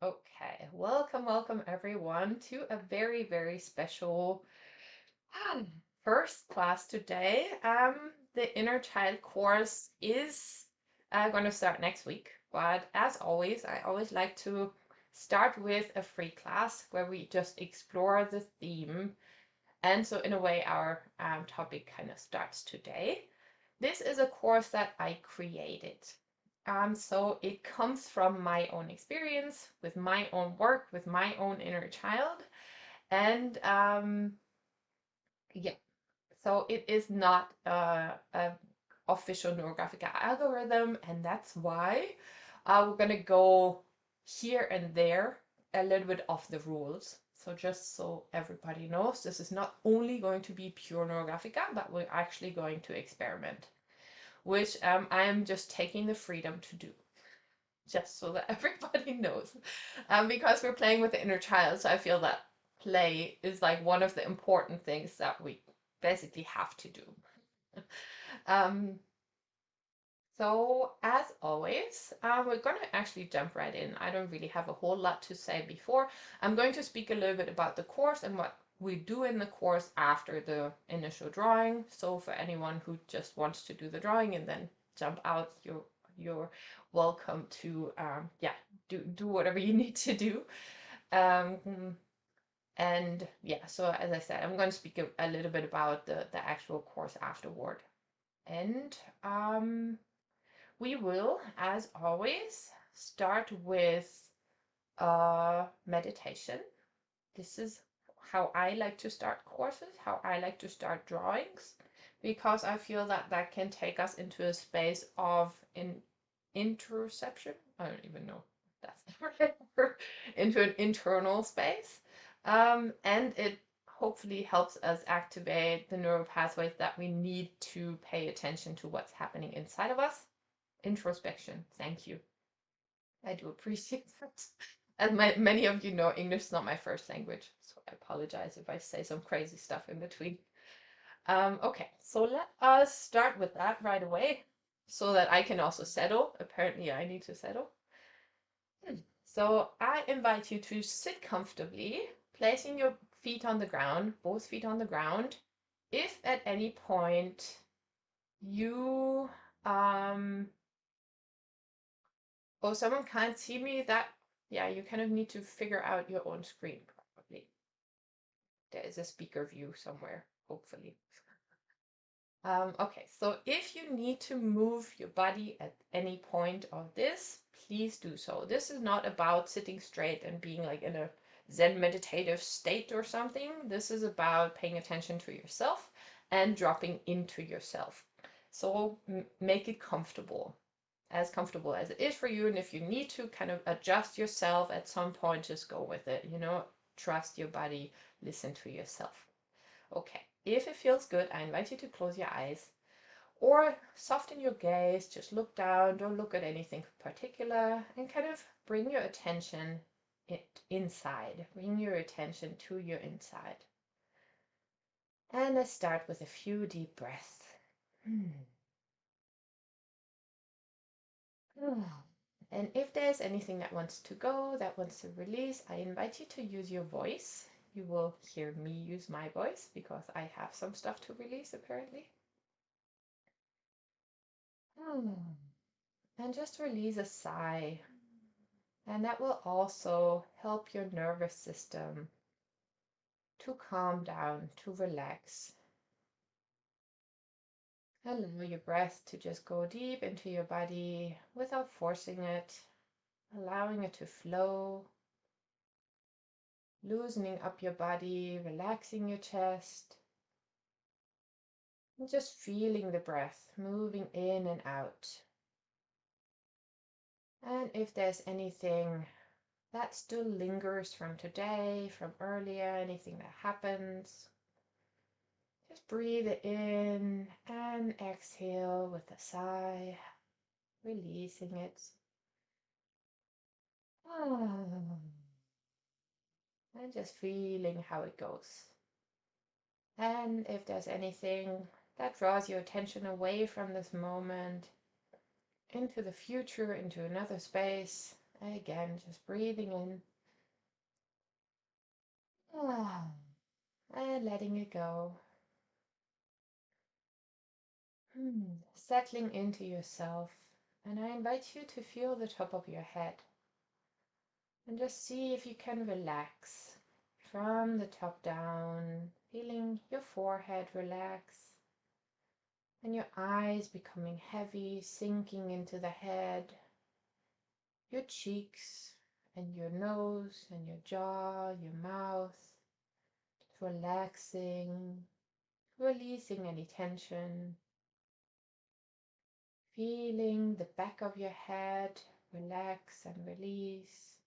Okay, welcome everyone to a very special first class today. The Inner Child course is going to start next week, but as always, I always like to start with a free class where we just explore the theme. And so in a way, our topic kind of starts today. This is a course that I created. So it comes from my own experience, with my own work, with my own inner child. And yeah, so it is not a official neurographic algorithm, and that's why we're gonna go here and there a little bit off the rules. So just so everybody knows, this is not only going to be pure neurographica, but we're actually going to experiment, which I am just taking the freedom to do, just so that everybody knows. Because we're playing with the inner child, so I feel that play is like one of the important things that we basically have to do. Um, so as always, we're going to actually jump right in. I don't really have a whole lot to say before. I'm going to speak a little bit about the course and what we do in the course after the initial drawing. So for anyone who just wants to do the drawing and then jump out, you're welcome to yeah, do whatever you need to do. And yeah, so as I said, I'm going to speak a little bit about the actual course afterward. And we will, as always, start with meditation. This is how I like to start courses, how I like to start drawings, because I feel that that can take us into a space of interoception. I don't even know if that's the right word. Into an internal space. And it hopefully helps us activate the neural pathways that we need to pay attention to what's happening inside of us. Introspection. Thank you. I do appreciate that. As many of you know, English is not my first language, so I apologize if I say some crazy stuff in between. Okay, so let us start with that right away so that I can also settle. Apparently, I need to settle. So I invite you to sit comfortably, placing your feet on the ground, both feet on the ground. If at any point you oh, someone can't see me, that, yeah, you kind of need to figure out your own screen, probably. There is a speaker view somewhere, hopefully. Okay, so if you need to move your body at any point of this, please do so. This is not about sitting straight and being like in a Zen meditative state or something. This is about paying attention to yourself and dropping into yourself. So make it comfortable as it is for you. And if you need to kind of adjust yourself at some point, just go with it. Trust your body, listen to yourself. Okay, if it feels good, I invite you to close your eyes or soften your gaze. Just look down, don't look at anything particular, and kind of bring your attention inside. Bring your attention to your inside. And let's start with a few deep breaths. And if there's anything that wants to go, that wants to release, I invite you to use your voice. You will hear me use my voice because I have some stuff to release apparently. And just release a sigh. And that will also help your nervous system to calm down, to relax. Allow your breath to just go deep into your body without forcing it, allowing it to flow. Loosening up your body, relaxing your chest, and just feeling the breath moving in and out. And if there's anything that still lingers from today, from earlier, anything that happens, just breathe it in and exhale with a sigh, releasing it. And just feeling how it goes. And if there's anything that draws your attention away from this moment into the future, into another space, Again, just breathing in and letting it go. Settling into yourself. And I invite you to feel the top of your head and just see if you can relax from the top down, feeling your forehead relax and your eyes becoming heavy, sinking into the head, your cheeks and your nose and your jaw, your mouth, relaxing, releasing any tension, feeling the back of your head relax and release,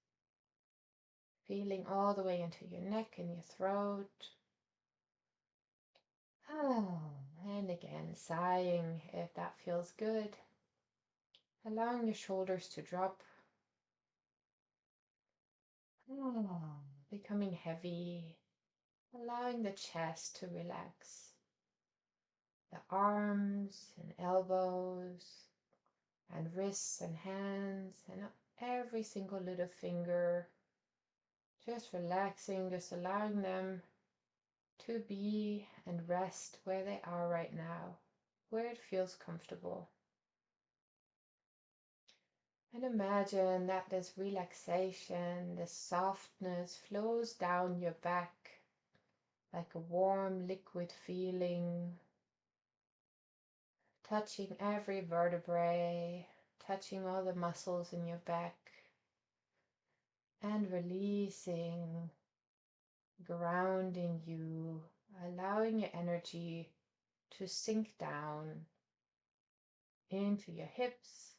feeling all the way into your neck and your throat. And again, sighing if that feels good. Allowing your shoulders to drop. Becoming heavy. Allowing the chest to relax. The arms and elbows and wrists and hands and every single little finger. Just relaxing, just allowing them to be and rest where they are right now, where it feels comfortable. And imagine that this relaxation, this softness flows down your back like a warm liquid feeling, touching every vertebrae, touching all the muscles in your back, and releasing, grounding you, allowing your energy to sink down into your hips,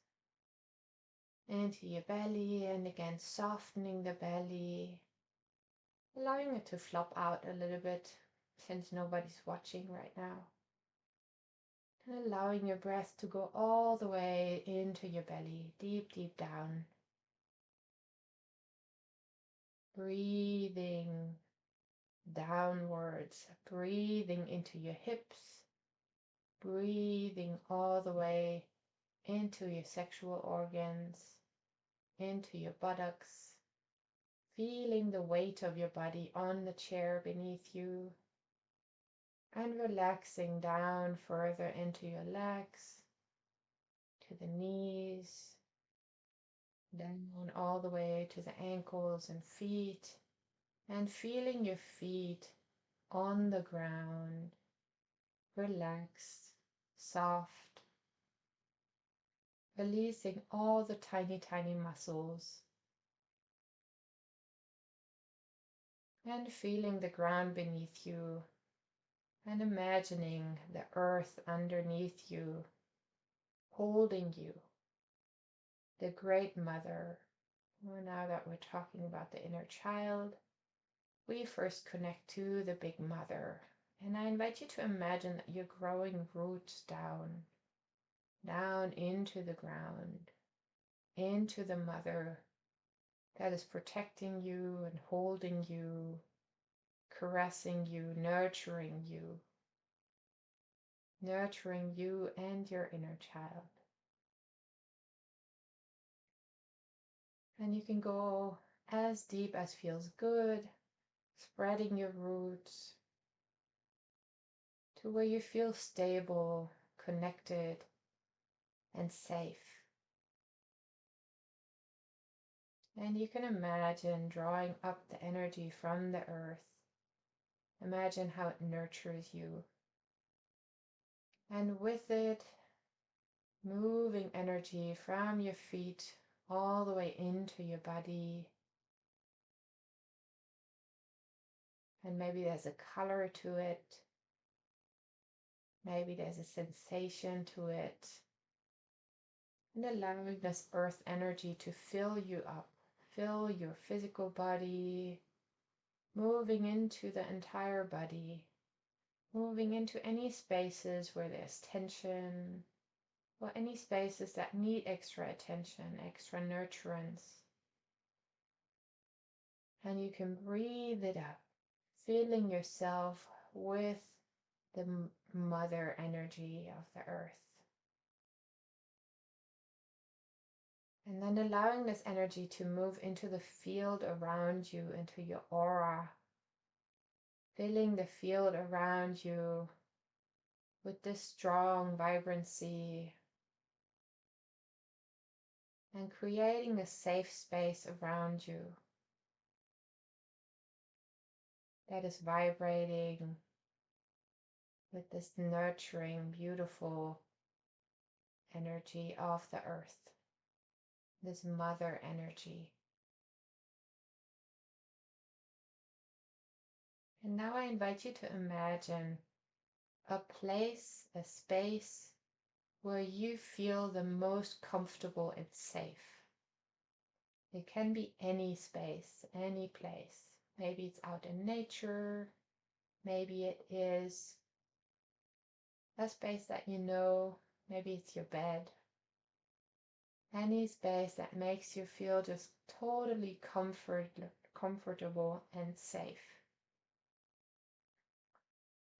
into your belly, and again softening the belly, allowing it to flop out a little bit since nobody's watching right now. And allowing your breath to go all the way into your belly, deep, deep down. Breathing downwards, breathing into your hips, breathing all the way into your sexual organs, into your buttocks, feeling the weight of your body on the chair beneath you, and relaxing down further into your legs, to the knees, down all the way to the ankles and feet, and feeling your feet on the ground, relaxed, soft, releasing all the tiny, tiny muscles, and feeling the ground beneath you, and imagining the earth underneath you, holding you, the great mother. Well, now that we're talking about the inner child, we first connect to the big mother. And I invite you to imagine that you're growing roots down, down into the ground, into the mother that is protecting you and holding you, caressing you, nurturing you and your inner child. And you can go as deep as feels good, spreading your roots to where you feel stable, connected, and safe. And you can imagine drawing up the energy from the earth. Imagine how it nurtures you. And with it, moving energy from your feet all the way into your body. And maybe there's a color to it. Maybe there's a sensation to it. And allowing this earth energy to fill you up, fill your physical body, moving into the entire body, moving into any spaces where there's tension, or any spaces that need extra attention, extra nurturance. And you can breathe it up, filling yourself with the mother energy of the earth. And then allowing this energy to move into the field around you, into your aura, filling the field around you with this strong vibrancy and creating a safe space around you that is vibrating with this nurturing, beautiful energy of the earth, this mother energy. And now I invite you to imagine a place, a space where you feel the most comfortable and safe. It can be any space, any place. Maybe it's out in nature. Maybe it is a space that you know. Maybe it's your bed. Any space that makes you feel just totally comfortable and safe.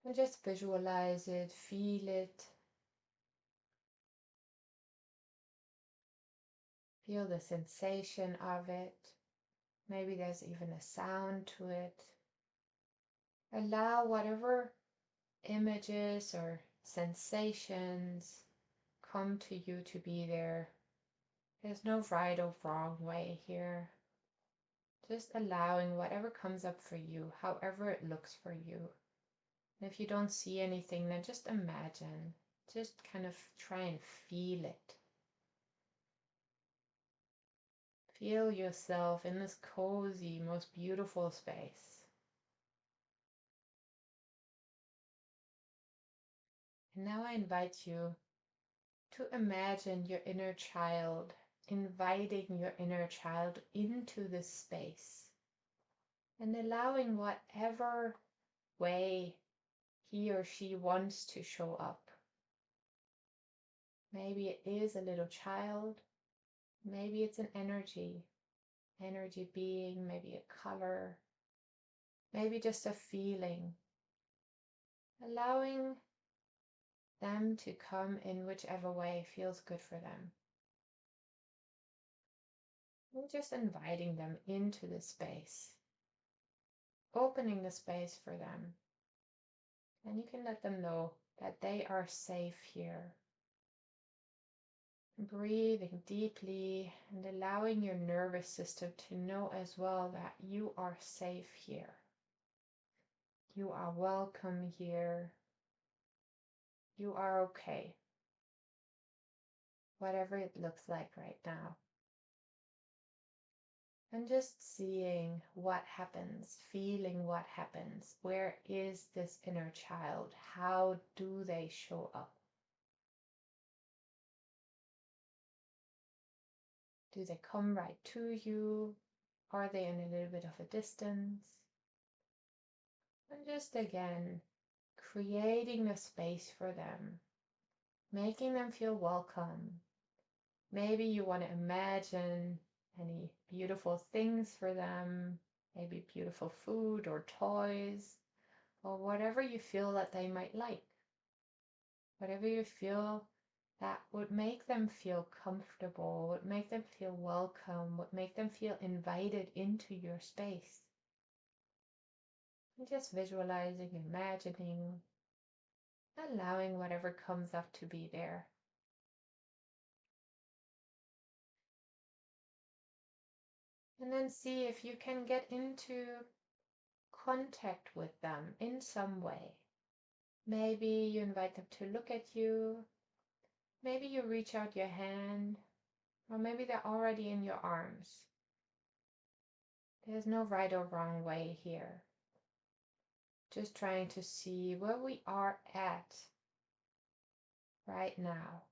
And just visualize it, feel it. Feel the sensation of it. Maybe there's even a sound to it. Allow whatever images or sensations come to you to be there. There's no right or wrong way here. Just allowing whatever comes up for you, however it looks for you. And if you don't see anything, then just imagine. Just kind of try and feel it. Feel yourself in this cozy, most beautiful space. And now I invite you to imagine your inner child, inviting your inner child into this space and allowing whatever way he or she wants to show up. Maybe it is a little child, maybe it's an energy being, maybe a color, maybe just a feeling. Allowing them to come in whichever way feels good for them. And just inviting them into the space, opening the space for them. And you can let them know that they are safe here. Breathing deeply and allowing your nervous system to know as well that you are safe here. You are welcome here. You are okay. Whatever it looks like right now. And just seeing what happens, feeling what happens. Where is this inner child? How do they show up? Do they come right to you? Are they in a little bit of a distance? And just again, creating a space for them, making them feel welcome. Maybe you want to imagine any beautiful things for them, maybe beautiful food or toys, or whatever you feel that they might like. Whatever you feel that would make them feel comfortable, would make them feel welcome, would make them feel invited into your space. And just visualizing, imagining, allowing whatever comes up to be there. And then see if you can get into contact with them in some way. Maybe you invite them to look at you. Maybe you reach out your hand, or maybe they're already in your arms. There's no right or wrong way here. Just trying to see where we are at right now,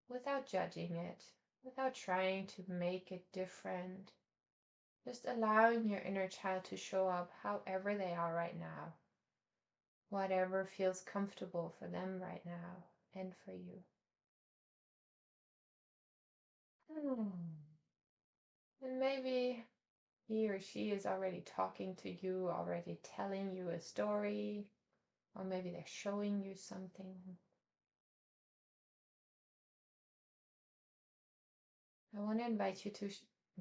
without judging it, without trying to make it different. Just allowing your inner child to show up however they are right now. Whatever feels comfortable for them right now and for you. And maybe he or she is already talking to you, already telling you a story, or maybe they're showing you something. I want to invite you to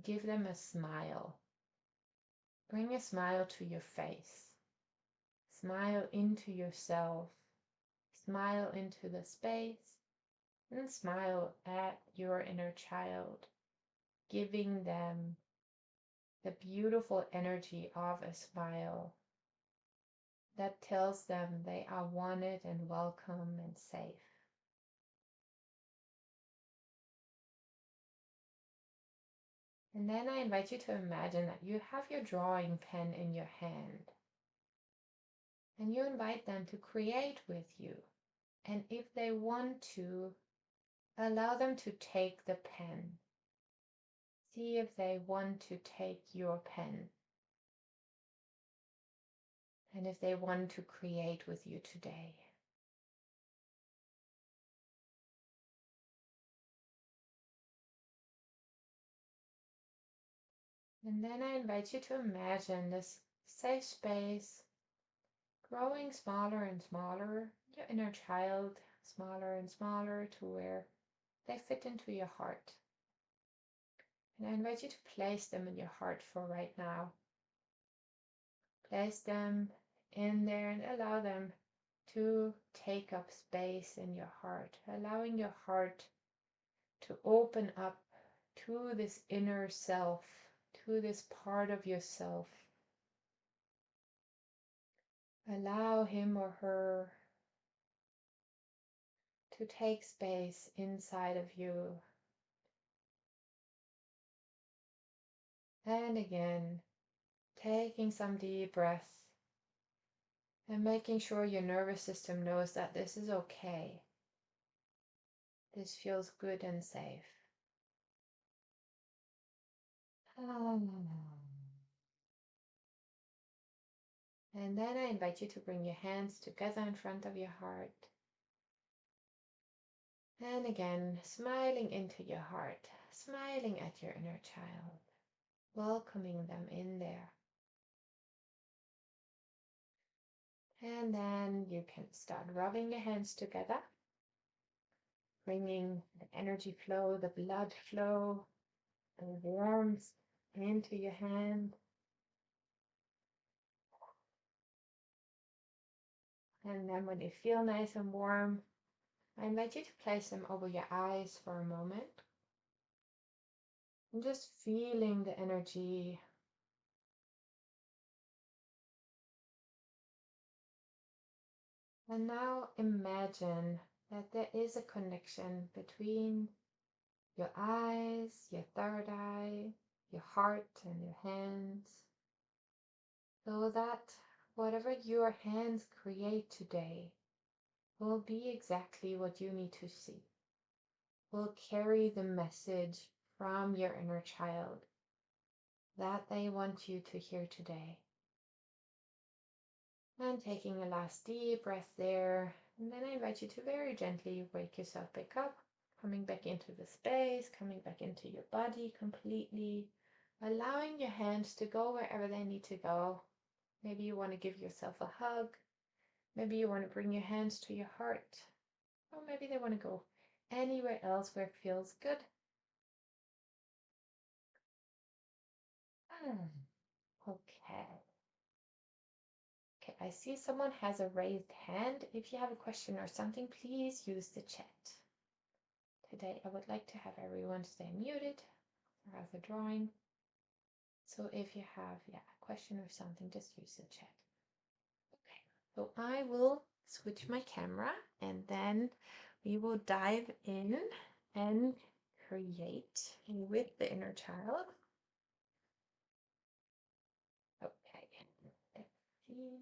give them a smile. Bring a smile to your face. Smile into yourself. Smile into the space. And smile at your inner child, giving them the beautiful energy of a smile that tells them they are wanted and welcome and safe. And then I invite you to imagine that you have your drawing pen in your hand. And you invite them to create with you. And if they want to, allow them to take the pen. See if they want to take your pen. And if they want to create with you today. And then I invite you to imagine this safe space growing smaller and smaller, your inner child smaller and smaller to where they fit into your heart. And I invite you to place them in your heart for right now. Place them in there and allow them to take up space in your heart, allowing your heart to open up to this inner self, to this part of yourself. Allow him or her to take space inside of you. And again, taking some deep breaths and making sure your nervous system knows that this is okay. This feels good and safe. And then I invite you to bring your hands together in front of your heart. And again, smiling into your heart, smiling at your inner child, welcoming them in there. And then you can start rubbing your hands together, bringing the energy flow, the blood flow, the warmth into your hand. And then when they feel nice and warm, I invite you to place them over your eyes for a moment. And just feeling the energy. And now imagine that there is a connection between your eyes, your third eye, your heart, and your hands. So that whatever your hands create today will be exactly what you need to see. Will carry the message from your inner child that they want you to hear today. And taking a last deep breath there, and then I invite you to very gently wake yourself back up, coming back into the space, coming back into your body completely, allowing your hands to go wherever they need to go. Maybe you want to give yourself a hug. Maybe you want to bring your hands to your heart. Or maybe they want to go anywhere else where it feels good. Okay. Okay, I see someone has a raised hand. If you have a question or something, please use the chat. Today, I would like to have everyone stay muted or as a drawing. So if you have a question or something, just use the chat. Okay, so I will switch my camera and then we will dive in and create with the inner child. Okay, let's see.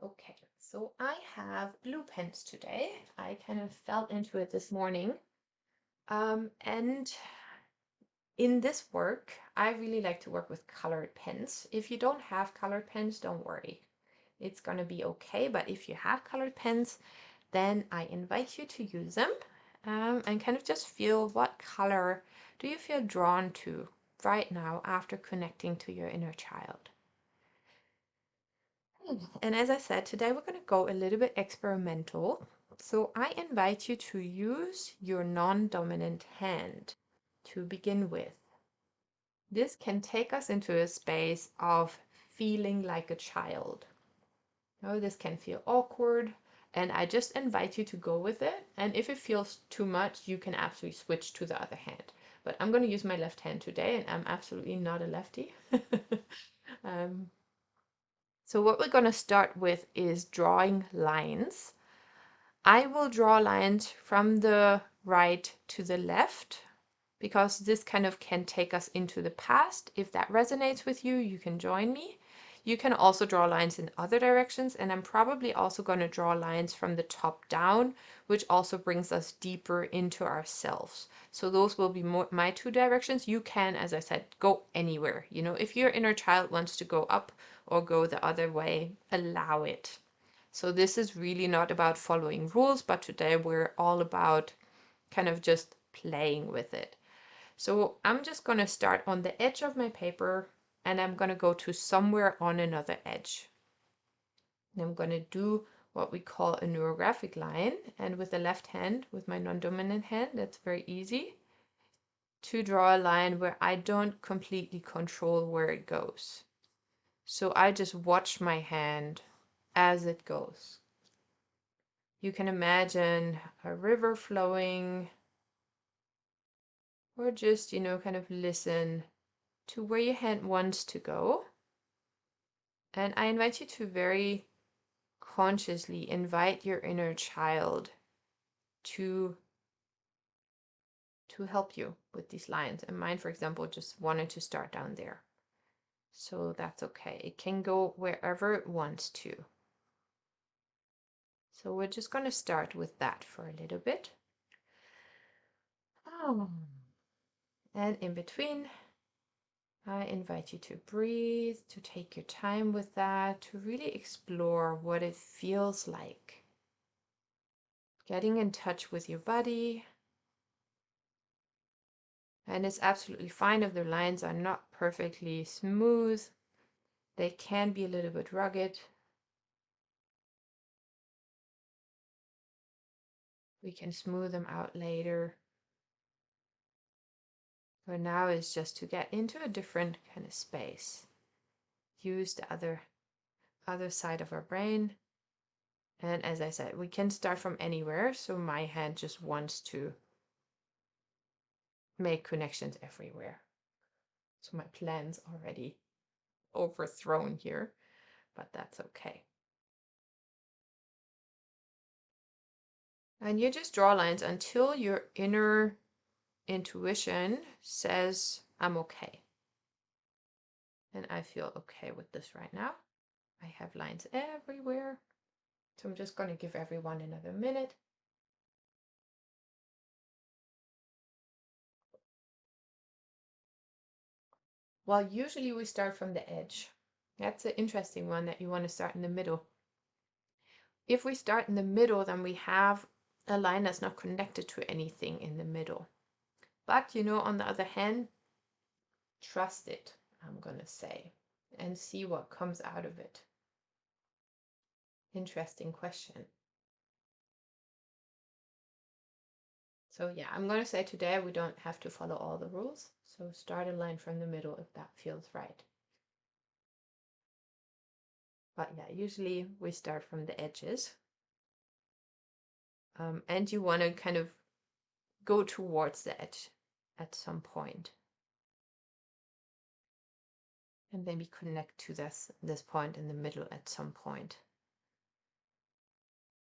Okay, so I have blue pens today. I kind of fell into it this morning. And in this work, I really like to work with colored pens. If you don't have colored pens, don't worry. It's gonna be okay, but if you have colored pens, then I invite you to use them and kind of just feel what color do you feel drawn to right now after connecting to your inner child. And as I said, today we're going to go a little bit experimental. So I invite you to use your non-dominant hand to begin with. This can take us into a space of feeling like a child. Oh, this can feel awkward, and I just invite you to go with it. And if it feels too much, you can absolutely switch to the other hand. But I'm going to use my left hand today, and I'm absolutely not a lefty. um, so what we're going to start with is drawing lines. I will draw lines from the right to the left, because this kind of can take us into the past. If that resonates with you, you can join me. You can also draw lines in other directions, and I'm probably also going to draw lines from the top down, which also brings us deeper into ourselves. So those will be my two directions. You can, as I said, go anywhere. You know, if your inner child wants to go up or go the other way, allow it. So this is really not about following rules, but today we're all about kind of just playing with it. So I'm just going to start on the edge of my paper, and I'm going to go to somewhere on another edge. And I'm going to do what we call a neurographic line. And with the left hand, with my non-dominant hand, that's very easy to draw a line where I don't completely control where it goes. So I just watch my hand as it goes. You can imagine a river flowing, or just, kind of listen to where your hand wants to go. And I invite you to very consciously invite your inner child to help you with these lines. And mine, for example, just wanted to start down there. So that's okay. It can go wherever it wants to. So we're just going to start with that for a little bit. And in between, I invite you to breathe, to take your time with that, to really explore what it feels like. Getting in touch with your body. And it's absolutely fine if the lines are not perfectly smooth. They can be a little bit rugged. We can smooth them out later. For now is just to get into a different kind of space. Use the other side of our brain. And as I said, we can start from anywhere. So my hand just wants to make connections everywhere. So my plan's already overthrown here, but that's okay. And you just draw lines until your inner intuition says, I'm okay. And I feel okay with this right now. I have lines everywhere. So I'm just going to give everyone another minute. Well, usually we start from the edge. That's an interesting one, that you want to start in the middle. If we start in the middle, then we have a line that's not connected to anything in the middle. But, on the other hand, trust it, I'm going to say, and see what comes out of it. Interesting question. So yeah, I'm going to say today we don't have to follow all the rules. So start a line from the middle if that feels right. But yeah, usually we start from the edges. And you want to kind of go towards the edge at some point. And maybe connect to this point in the middle at some point.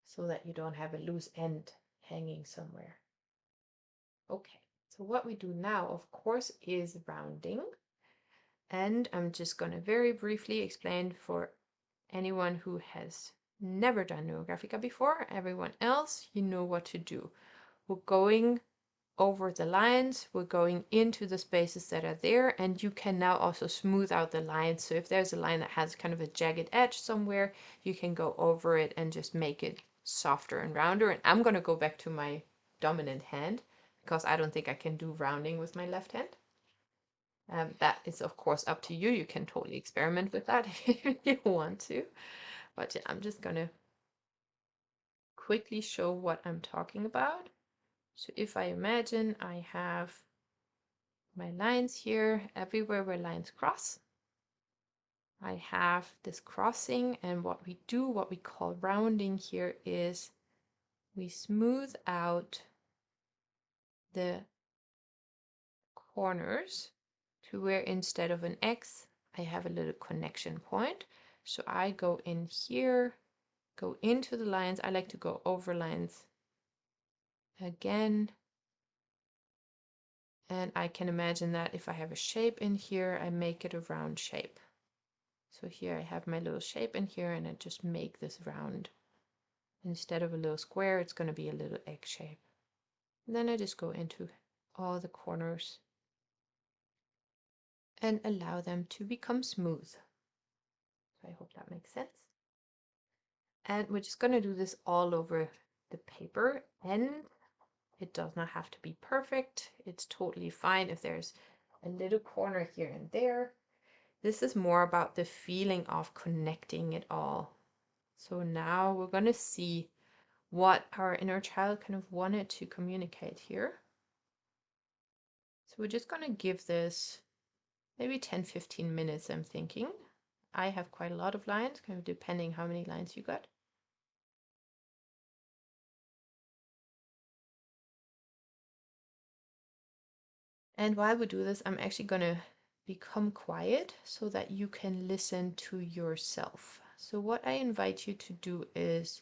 So that you don't have a loose end hanging somewhere. Okay, so what we do now, of course, is rounding. And I'm just going to very briefly explain for anyone who has never done NeuroGraphica before. Everyone else, you know what to do. We're going over the lines, we're going into the spaces that are there, and you can now also smooth out the lines. So if there's a line that has kind of a jagged edge somewhere, you can go over it and just make it softer and rounder. And I'm going to go back to my dominant hand because I don't think I can do rounding with my left hand. That is, of course, up to you. You can totally experiment with that if you want to. But yeah, I'm just going to quickly show what I'm talking about. So if I imagine I have my lines here, everywhere where lines cross, I have this crossing, and what we call rounding here is we smooth out the corners to where instead of an X, I have a little connection point. So I go in here, go into the lines. I like to go over lines again. And I can imagine that if I have a shape in here, I make it a round shape. So here I have my little shape in here, and I just make this round. Instead of a little square, it's going to be a little egg shape. And then I just go into all the corners and allow them to become smooth. So I hope that makes sense. And we're just going to do this all over the paper, and it does not have to be perfect. It's totally fine if there's a little corner here and there. This is more about the feeling of connecting it all. So now we're going to see what our inner child kind of wanted to communicate here. So we're just going to give this maybe 10-15 minutes, I'm thinking. I have quite a lot of lines, kind of depending how many lines you got. And while we do this, I'm actually going to become quiet so that you can listen to yourself. So what I invite you to do is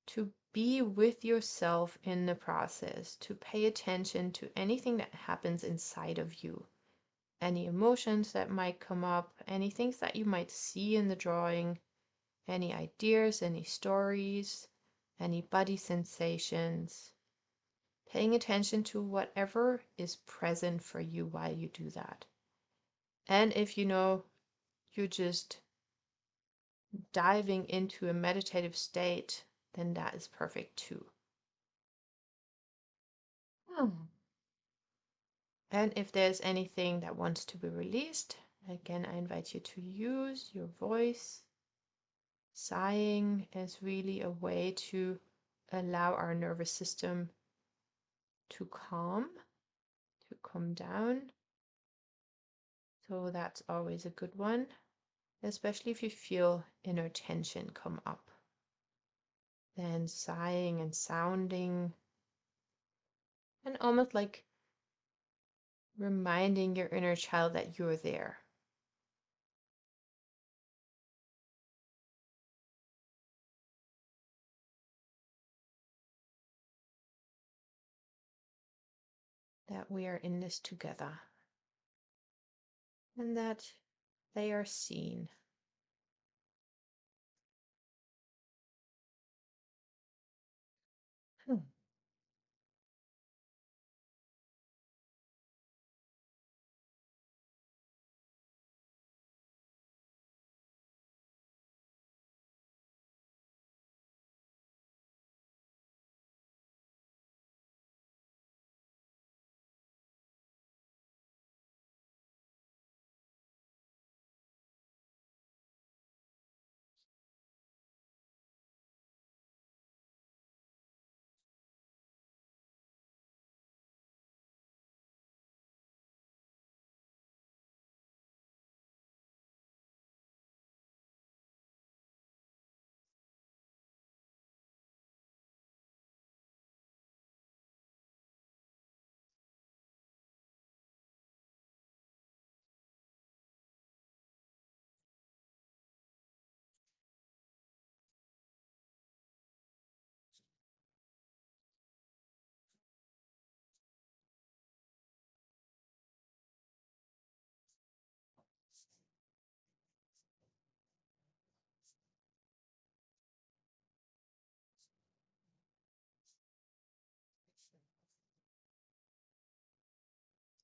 to be with yourself in the process, to pay attention to anything that happens inside of you, any emotions that might come up, any things that you might see in the drawing, any ideas, any stories, any body sensations. Paying attention to whatever is present for you while you do that. And if you know you're just diving into a meditative state, then that is perfect too. And if there's anything that wants to be released, again, I invite you to use your voice. Sighing is really a way to allow our nervous system to calm down. So that's always a good one, especially if you feel inner tension come up. Then sighing and sounding, and almost like reminding your inner child that you're there. That we are in this together. And that they are seen.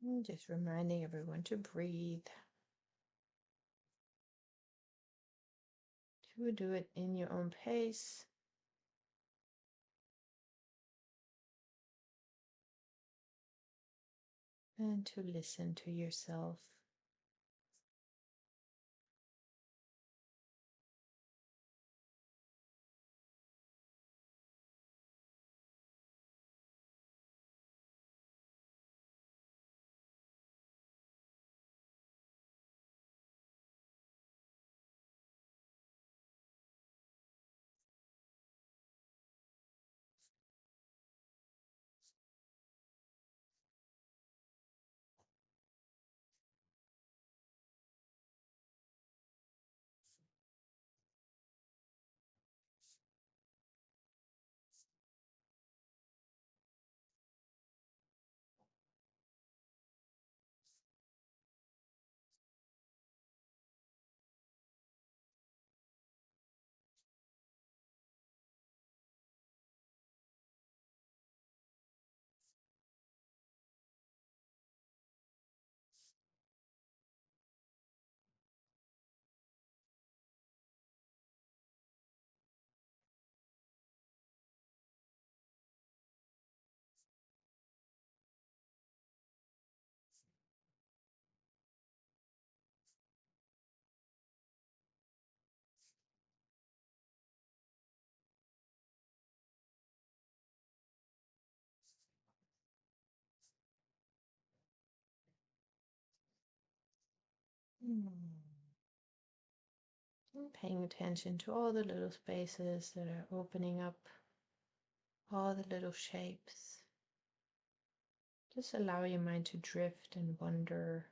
And just reminding everyone to breathe. To do it in your own pace. And to listen to yourself. And paying attention to all the little spaces that are opening up, all the little shapes. Just allow your mind to drift and wander.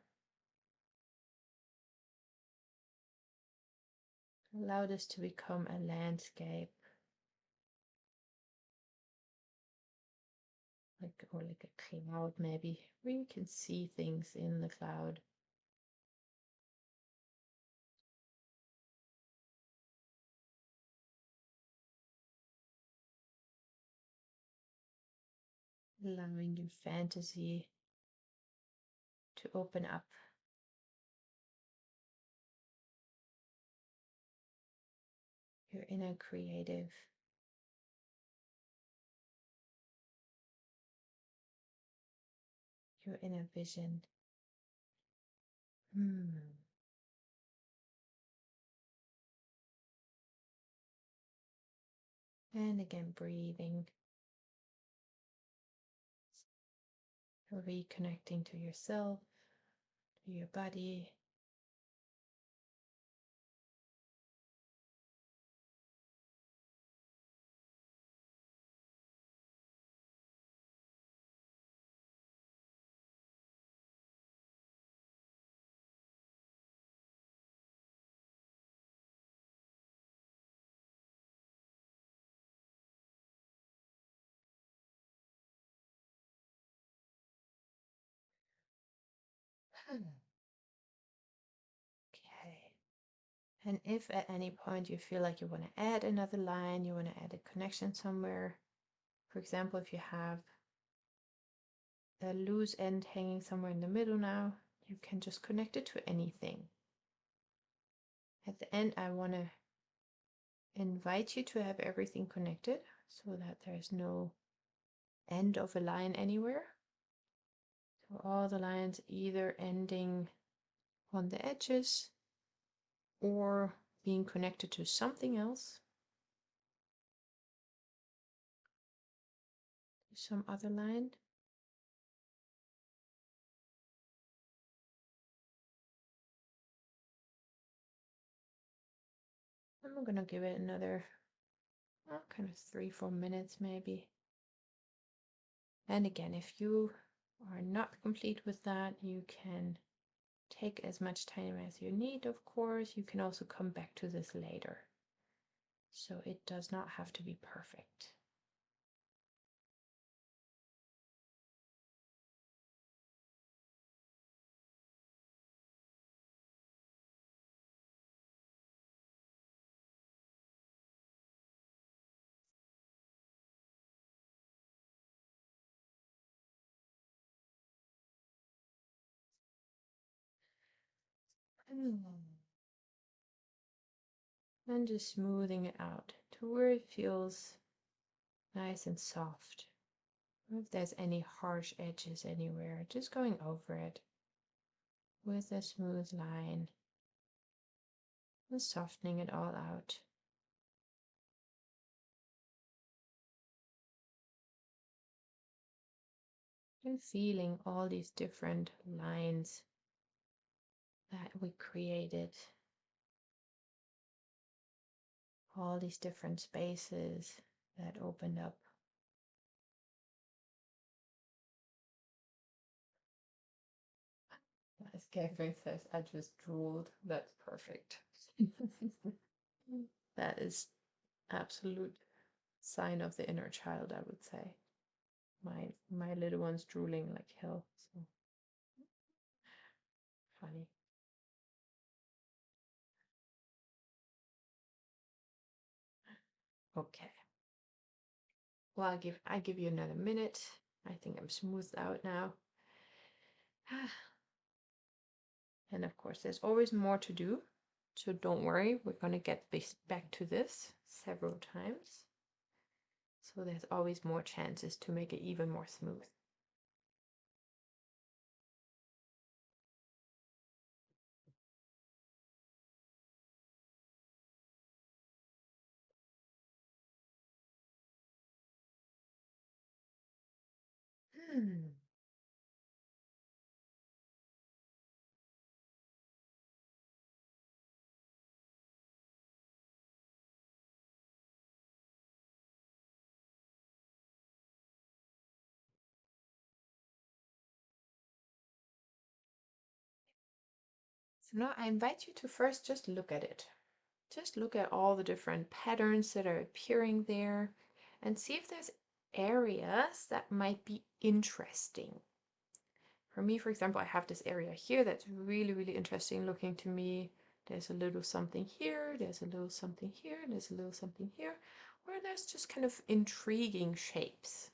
Allow this to become a landscape, like a cloud maybe, where you can see things in the cloud. Allowing your fantasy to open up. Your inner creative. Your inner vision. And again, breathing. Reconnecting to yourself, to your body. Okay. And if at any point you feel like you want to add another line, you want to add a connection somewhere, for example, if you have a loose end hanging somewhere in the middle now, you can just connect it to anything. At the end, I want to invite you to have everything connected so that there's no end of a line anywhere. So all the lines either ending on the edges or being connected to something else, some other line. I'm gonna give it another kind of 3-4 minutes maybe. And again, if you are not complete with that, you can take as much time as you need, of course. You can also come back to this later. So it does not have to be perfect. And just smoothing it out to where it feels nice and soft. If there's any harsh edges anywhere, just going over it with a smooth line and softening it all out. And feeling all these different lines that we created, all these different spaces that opened up. As Catherine says, I just drooled. That's perfect. That is absolute sign of the inner child, I would say. My little one's drooling like hell. So funny. Okay. Well, I give you another minute. I think I'm smoothed out now. And of course, there's always more to do. So don't worry, we're going to get back to this several times. So there's always more chances to make it even more smooth. Now I invite you to first just look at it. Just look at all the different patterns that are appearing there and see if there's areas that might be interesting. For me, for example, I have this area here that's really, really interesting looking to me. There's a little something here, there's a little something here, there's a little something here, where there's just kind of intriguing shapes,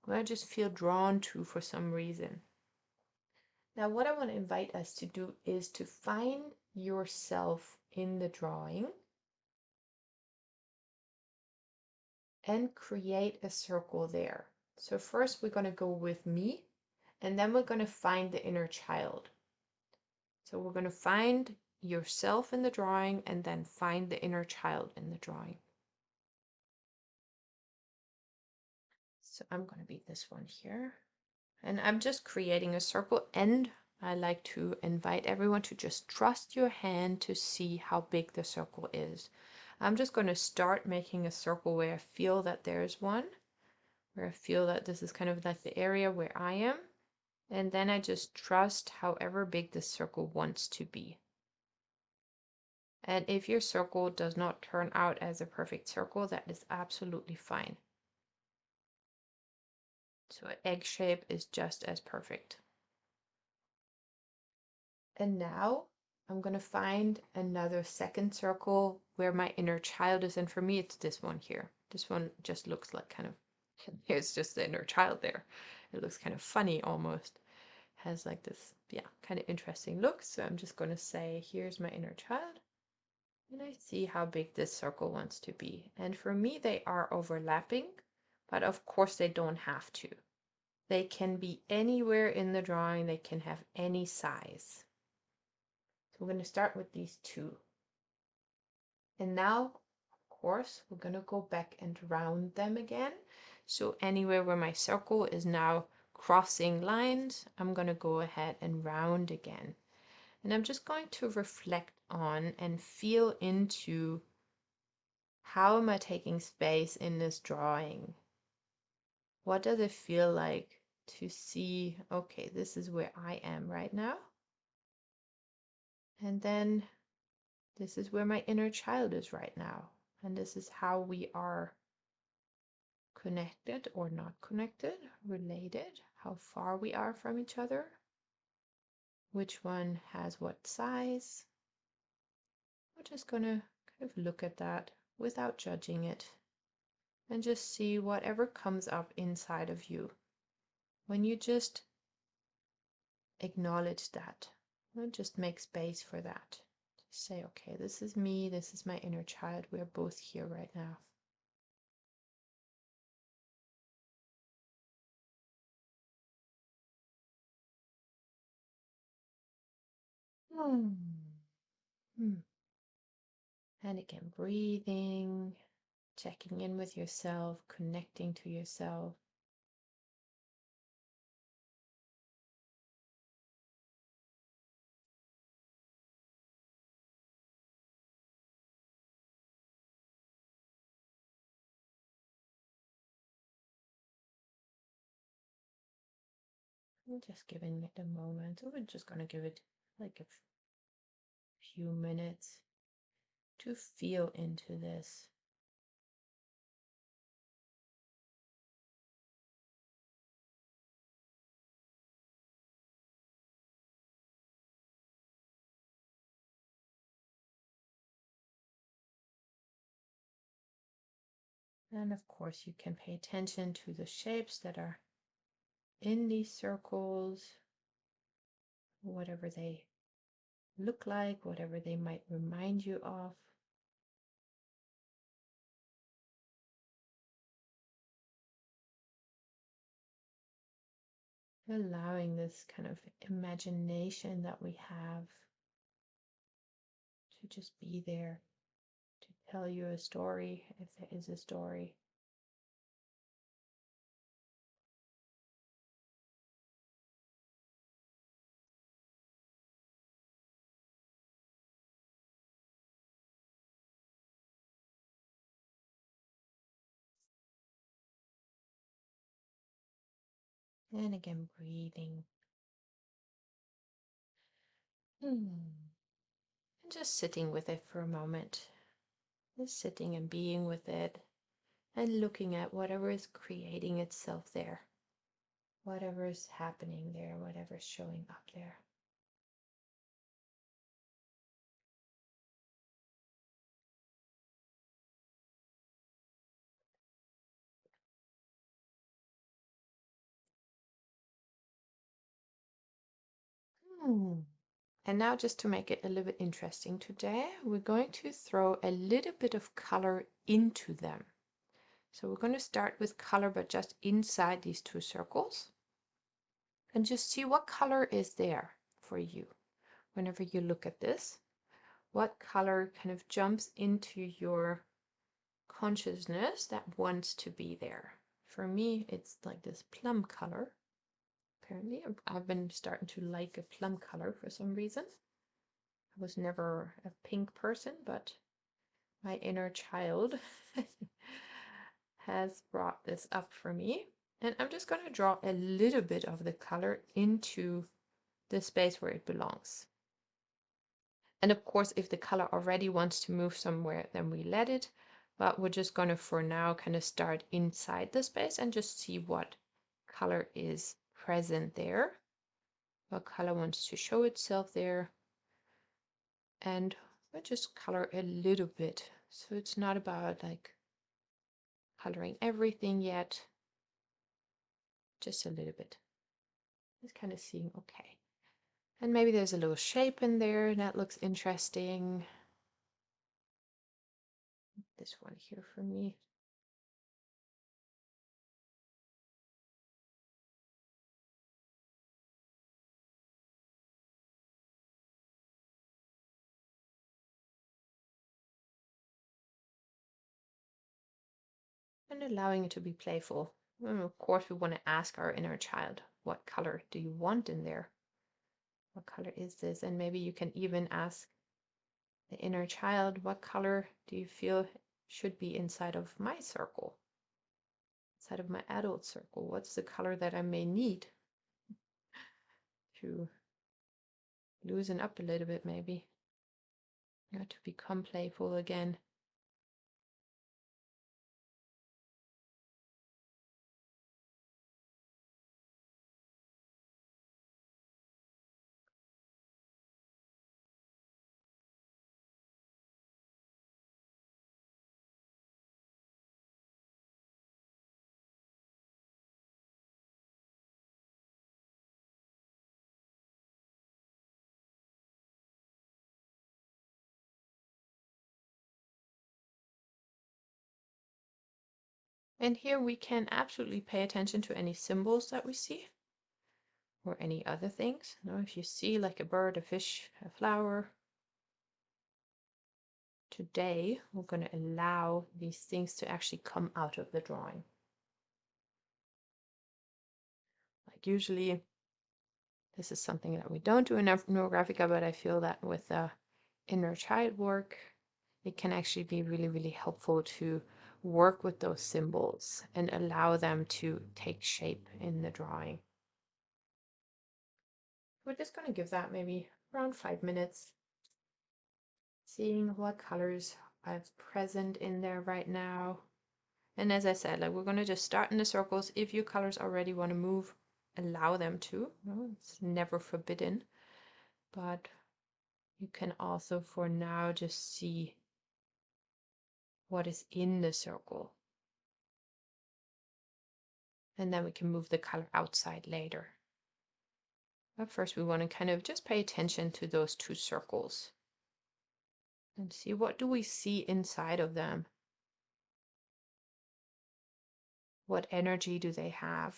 where I just feel drawn to for some reason. Now, what I want to invite us to do is to find yourself in the drawing and create a circle there. So first we're going to go with me, and then we're going to find the inner child. So we're going to find yourself in the drawing and then find the inner child in the drawing. So I'm going to be this one here. And I'm just creating a circle, and I like to invite everyone to just trust your hand to see how big the circle is. I'm just going to start making a circle where I feel that there's one, where I feel that this is kind of like the area where I am. And then I just trust however big the circle wants to be. And if your circle does not turn out as a perfect circle, that is absolutely fine. So an egg shape is just as perfect. And now I'm going to find another second circle where my inner child is. And for me, it's this one here. This one just looks like kind of, here's just the inner child there. It looks kind of funny almost. Has like this, yeah, kind of interesting look. So I'm just going to say, here's my inner child. And I see how big this circle wants to be. And for me, they are overlapping, but of course they don't have to. They can be anywhere in the drawing. They can have any size. So we're going to start with these two. And now, of course, we're going to go back and round them again. So anywhere where my circle is now crossing lines, I'm going to go ahead and round again. And I'm just going to reflect on and feel into how am I taking space in this drawing? What does it feel like to see, okay, this is where I am right now. And then this is where my inner child is right now. And this is how we are connected or not connected, related, how far we are from each other, which one has what size. We're just going to kind of look at that without judging it and just see whatever comes up inside of you. When you just acknowledge that, and just make space for that. Just say, okay, this is me, this is my inner child, we're both here right now. Hmm. And again, breathing, checking in with yourself, connecting to yourself. And just giving it a moment. So we're just going to give it like a few minutes to feel into this. And of course, you can pay attention to the shapes that are in these circles, whatever they look like, whatever they might remind you of. Allowing this kind of imagination that we have to just be there, to tell you a story if there is a story. And again, breathing. And just sitting with it for a moment. Just sitting and being with it and looking at whatever is creating itself there. Whatever is happening there, whatever is showing up there. And now, just to make it a little bit interesting today, we're going to throw a little bit of color into them. So we're going to start with color, but just inside these two circles. And just see what color is there for you. Whenever you look at this, what color kind of jumps into your consciousness that wants to be there. For me, it's like this plum color. Apparently, I've been starting to like a plum color for some reason. I was never a pink person, but my inner child has brought this up for me. And I'm just going to draw a little bit of the color into the space where it belongs. And of course, if the color already wants to move somewhere, then we let it. But we're just going to, for now, kind of start inside the space and just see what color is present there. What color wants to show itself there. And we'll just color a little bit. So it's not about like coloring everything yet. Just a little bit. Just kind of seeing, okay. And maybe there's a little shape in there that looks interesting. This one here for me. And allowing it to be playful. And of course, we want to ask our inner child, what color do you want in there? What color is this? And maybe you can even ask the inner child, what color do you feel should be inside of my circle? Inside of my adult circle? What's the color that I may need to loosen up a little bit, maybe? Not to become playful again. And here we can absolutely pay attention to any symbols that we see or any other things. Now, if you see like a bird, a fish, a flower, today we're going to allow these things to actually come out of the drawing. Like usually this is something that we don't do in Neurographica, but I feel that with the inner child work, it can actually be really, really helpful to work with those symbols and allow them to take shape in the drawing. We're just going to give that maybe around 5 minutes, seeing what colors are present in there right now. And as I said, like we're going to just start in the circles. If your colors already want to move, allow them to. No, it's never forbidden. But you can also, for now, just see what is in the circle. And then we can move the color outside later. But first we want to kind of just pay attention to those two circles and see what do we see inside of them. What energy do they have?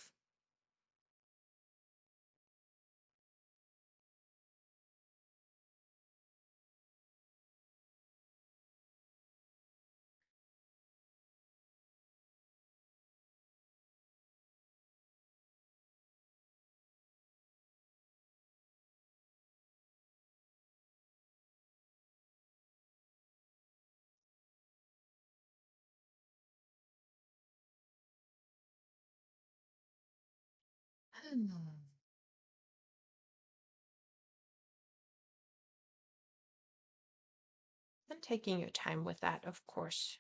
And taking your time with that, of course.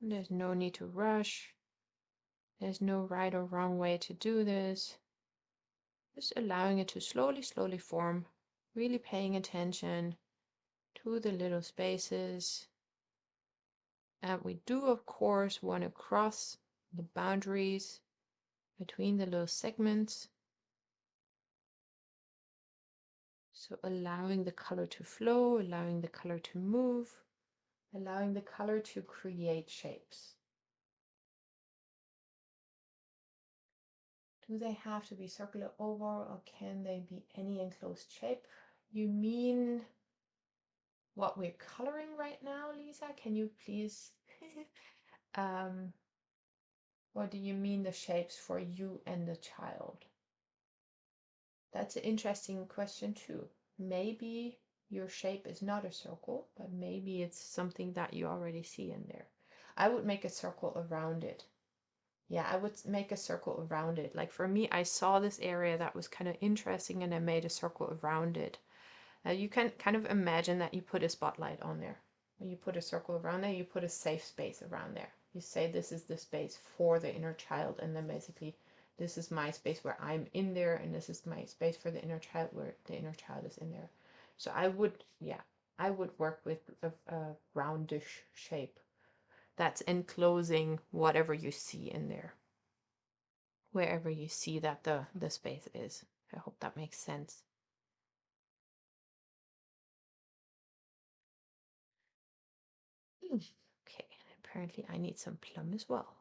There's no need to rush. There's no right or wrong way to do this. Just allowing it to slowly, slowly form. Really paying attention to the little spaces. And we do, of course, want to cross the boundaries between the little segments. So allowing the color to flow, allowing the color to move, allowing the color to create shapes. Do they have to be circular oval or can they be any enclosed shape? You mean what we're coloring right now, Lisa? Can you please? Or do you mean the shapes for you and the child? That's an interesting question too. Maybe your shape is not a circle, but maybe it's something that you already see in there. I would make a circle around it. Yeah, I would make a circle around it. Like for me, I saw this area that was kind of interesting and I made a circle around it. You can kind of imagine that you put a spotlight on there. When you put a circle around there, you put a safe space around there. You say this is the space for the inner child, and then basically this is my space where I'm in there, and this is my space for the inner child where the inner child is in there. So I would, yeah, I would work with a roundish shape that's enclosing whatever you see in there, wherever you see that the space is. I hope that makes sense. Okay, apparently I need some plum as well.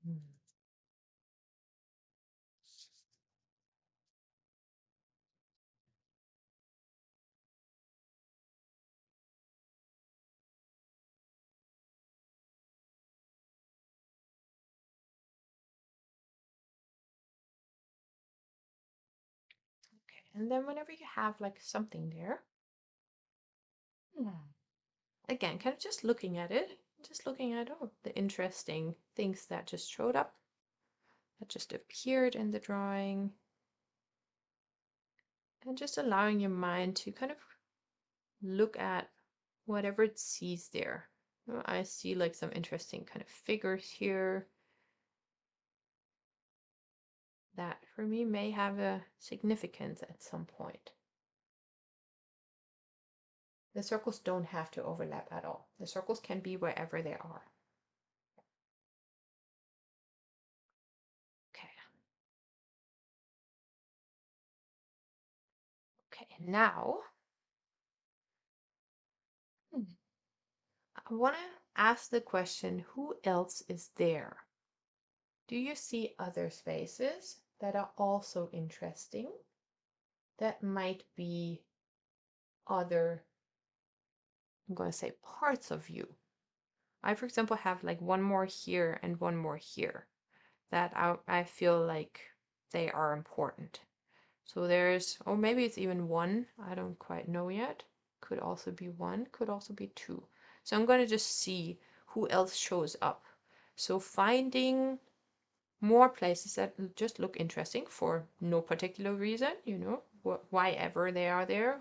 Mm. Okay, and then whenever you have like something there, again, kind of just looking at it, just looking at oh, the interesting things that just showed up, that just appeared in the drawing, and just allowing your mind to kind of look at whatever it sees there. Oh, I see like some interesting kind of figures here that for me may have a significance at some point. The circles don't have to overlap at all. The circles can be wherever they are. Okay. Okay, now I want to ask the question, who else is there? Do you see other spaces that are also interesting? That might be other, I'm going to say parts of you. I, for example, have like one more here and one more here that I feel like they are important. So there's, or maybe it's even one, I don't quite know yet. Could also be one, could also be two. So I'm going to just see who else shows up. So finding more places that just look interesting for no particular reason, you know, why ever they are there,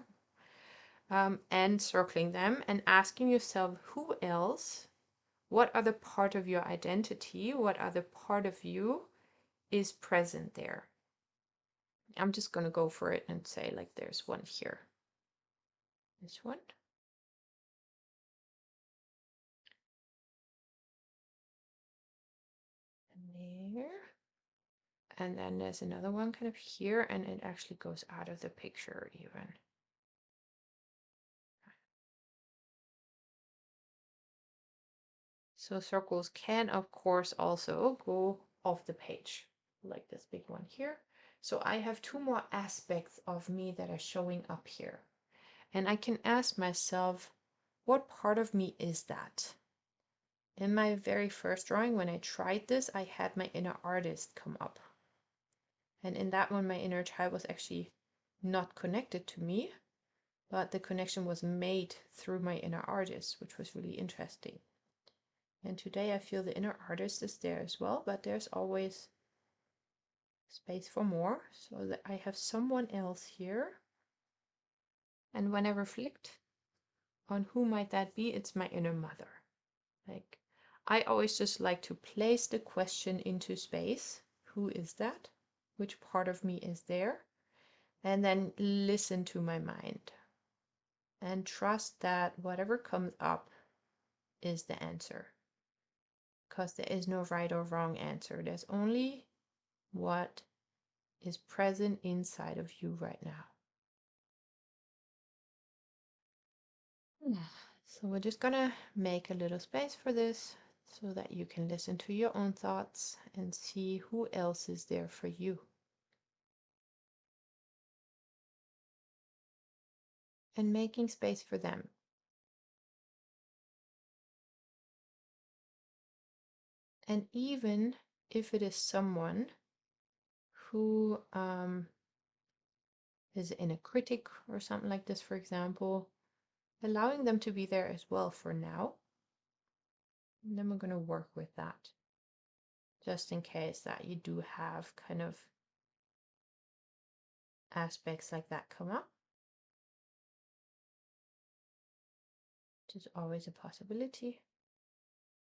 and circling them and asking yourself, who else, what other part of your identity, what other part of you is present there? I'm just going to go for it and say, like, there's one here. This one. And there. And then there's another one kind of here, and it actually goes out of the picture even. So circles can, of course, also go off the page, like this big one here. So I have two more aspects of me that are showing up here. And I can ask myself, what part of me is that? In my very first drawing, when I tried this, I had my inner artist come up. And in that one, my inner child was actually not connected to me, but the connection was made through my inner artist, which was really interesting. And today I feel the inner artist is there as well, but there's always space for more, so that I have someone else here. And when I reflect on who might that be, it's my inner mother. Like, I always just like to place the question into space. Who is that? Which part of me is there? And then listen to my mind and trust that whatever comes up is the answer. Because there is no right or wrong answer. There's only what is present inside of you right now. So we're just gonna make a little space for this so that you can listen to your own thoughts and see who else is there for you. And making space for them. And even if it is someone who is in a critic or something like this, for example, allowing them to be there as well for now. And then we're going to work with that, just in case that you do have kind of aspects like that come up, which is always a possibility.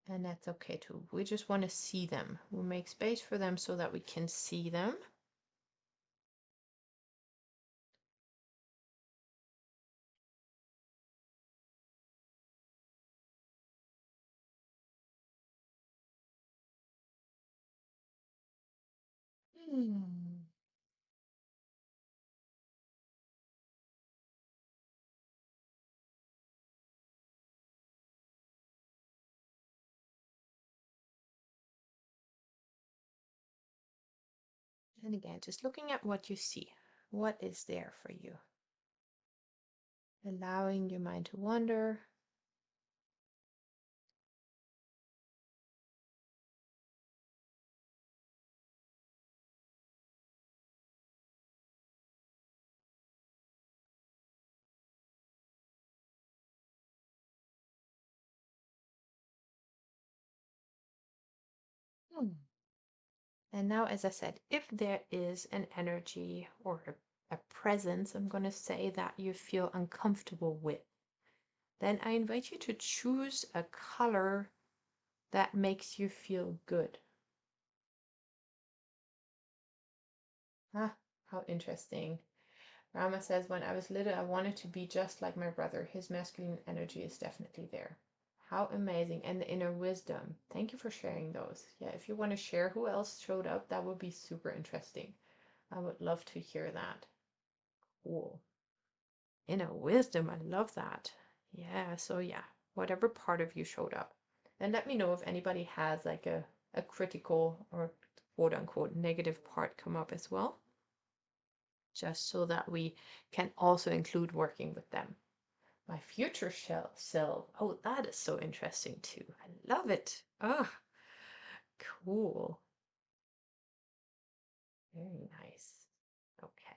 And that's okay too. We just want to see them. We'll make space for them so that we can see them. And again, just looking at what you see. What is there for you? Allowing your mind to wander. And now, as I said, if there is an energy or a presence, I'm going to say, that you feel uncomfortable with, then I invite you to choose a color that makes you feel good. Ah, how interesting. Rama says, when I was little, I wanted to be just like my brother. His masculine energy is definitely there. How amazing. And the inner wisdom. Thank you for sharing those. Yeah, if you want to share who else showed up, that would be super interesting. I would love to hear that. Cool. Inner wisdom. I love that. Yeah, so yeah, whatever part of you showed up. And let me know if anybody has like a critical or quote unquote negative part come up as well, just so that we can also include working with them. My future self. Oh, that is so interesting too. I love it. Ah, cool. Very nice. Okay.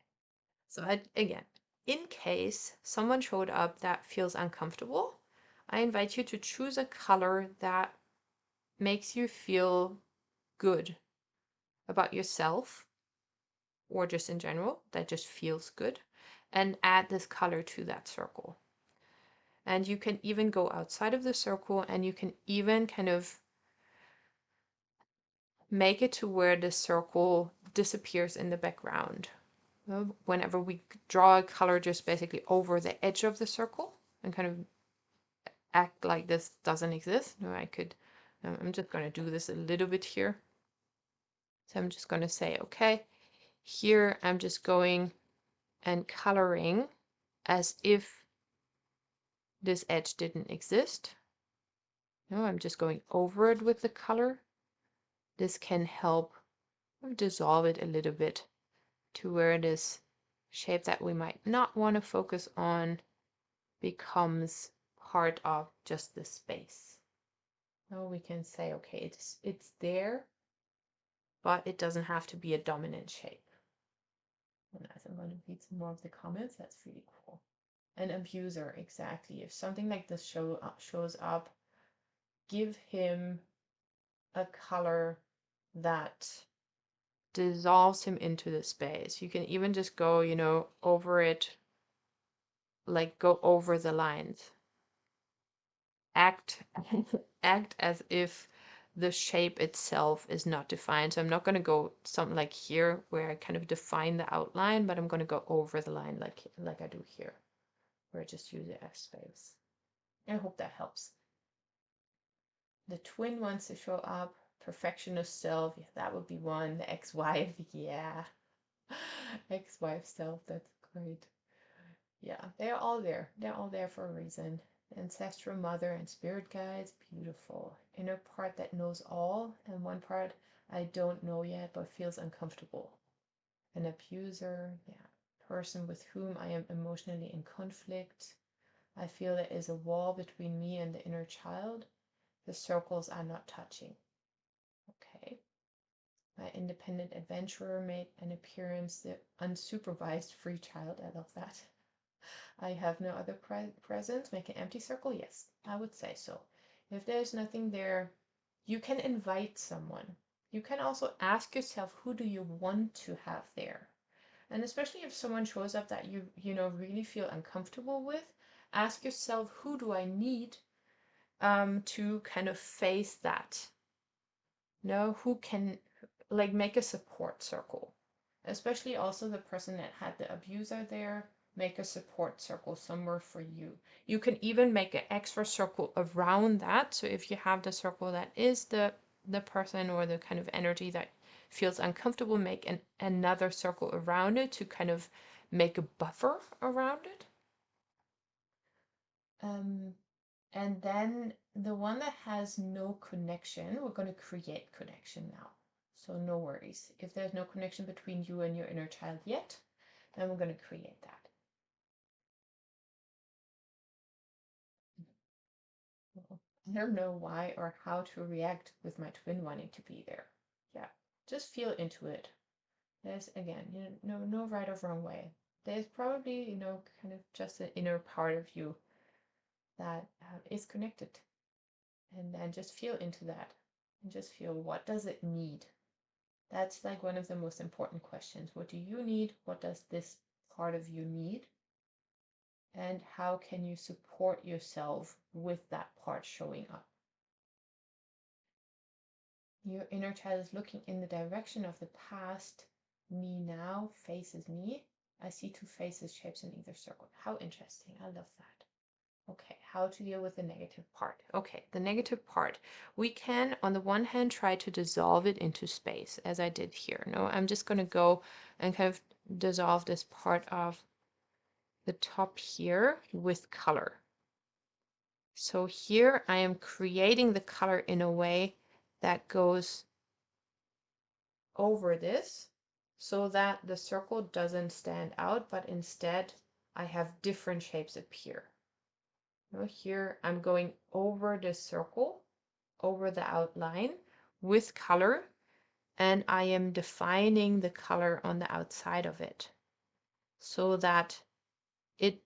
So again, in case someone showed up that feels uncomfortable, I invite you to choose a color that makes you feel good about yourself, or just in general, that just feels good, and add this color to that circle. And you can even go outside of the circle, and you can even kind of make it to where the circle disappears in the background. Whenever we draw a color just basically over the edge of the circle and kind of act like this doesn't exist. No, I'm just going to do this a little bit here. So I'm just going to say, okay, here I'm just going and coloring as if this edge didn't exist. No, I'm just going over it with the color. This can help dissolve it a little bit to where this shape that we might not want to focus on becomes part of just the space. Now we can say, okay, it's there, but it doesn't have to be a dominant shape. Nice. I'm going to read some more of the comments. That's really cool. An abuser, exactly. If something like this shows up, give him a color that dissolves him into the space. You can even just go, over it, like go over the lines. Act act as if the shape itself is not defined. So I'm not going to go something like here where I kind of define the outline, but I'm going to go over the line like I do here, where I just use it as space. I hope that helps. The twin wants to show up. Perfectionist self, yeah, that would be one. The ex-wife, yeah. Ex-wife self, that's great. Yeah, they're all there. They're all there for a reason. Ancestral mother and spirit guides, beautiful. Inner part that knows all, and one part I don't know yet but feels uncomfortable. An abuser, yeah. Person with whom I am emotionally in conflict. I feel there is a wall between me and the inner child. The circles are not touching. Okay. My independent adventurer made an appearance, the unsupervised free child. I love that. I have no other presence. Make an empty circle? Yes, I would say so. If there's nothing there, you can invite someone. You can also ask yourself, who do you want to have there? And especially if someone shows up that you really feel uncomfortable with, ask yourself, who do I need to kind of face that? Who can like make a support circle? Especially also the person that had the abuser there, make a support circle somewhere for you. You can even make an extra circle around that. So if you have the circle that is the person or the kind of energy that feels uncomfortable, make another circle around it to kind of make a buffer around it. And then the one that has no connection, we're going to create connection now. So no worries. If there's no connection between you and your inner child yet, then we're going to create that. I don't know why or how to react with my twin wanting to be there. Yeah, just feel into it. There's, again, no right or wrong way. There's probably, kind of just an inner part of you that is connected. And then just feel into that. And just feel, what does it need? That's like one of the most important questions. What do you need? What does this part of you need? And how can you support yourself with that part showing up? Your inner child is looking in the direction of the past. Me now faces me. I see two faces, shapes in either circle. How interesting. I love that. Okay, how to deal with the negative part. Okay, the negative part. We can, on the one hand, try to dissolve it into space, as I did here. No, I'm just going to go and kind of dissolve this part of the top here with color. So here I am creating the color in a way that goes over this so that the circle doesn't stand out, but instead I have different shapes appear. Here I'm going over the circle, over the outline with color, and I am defining the color on the outside of it so that it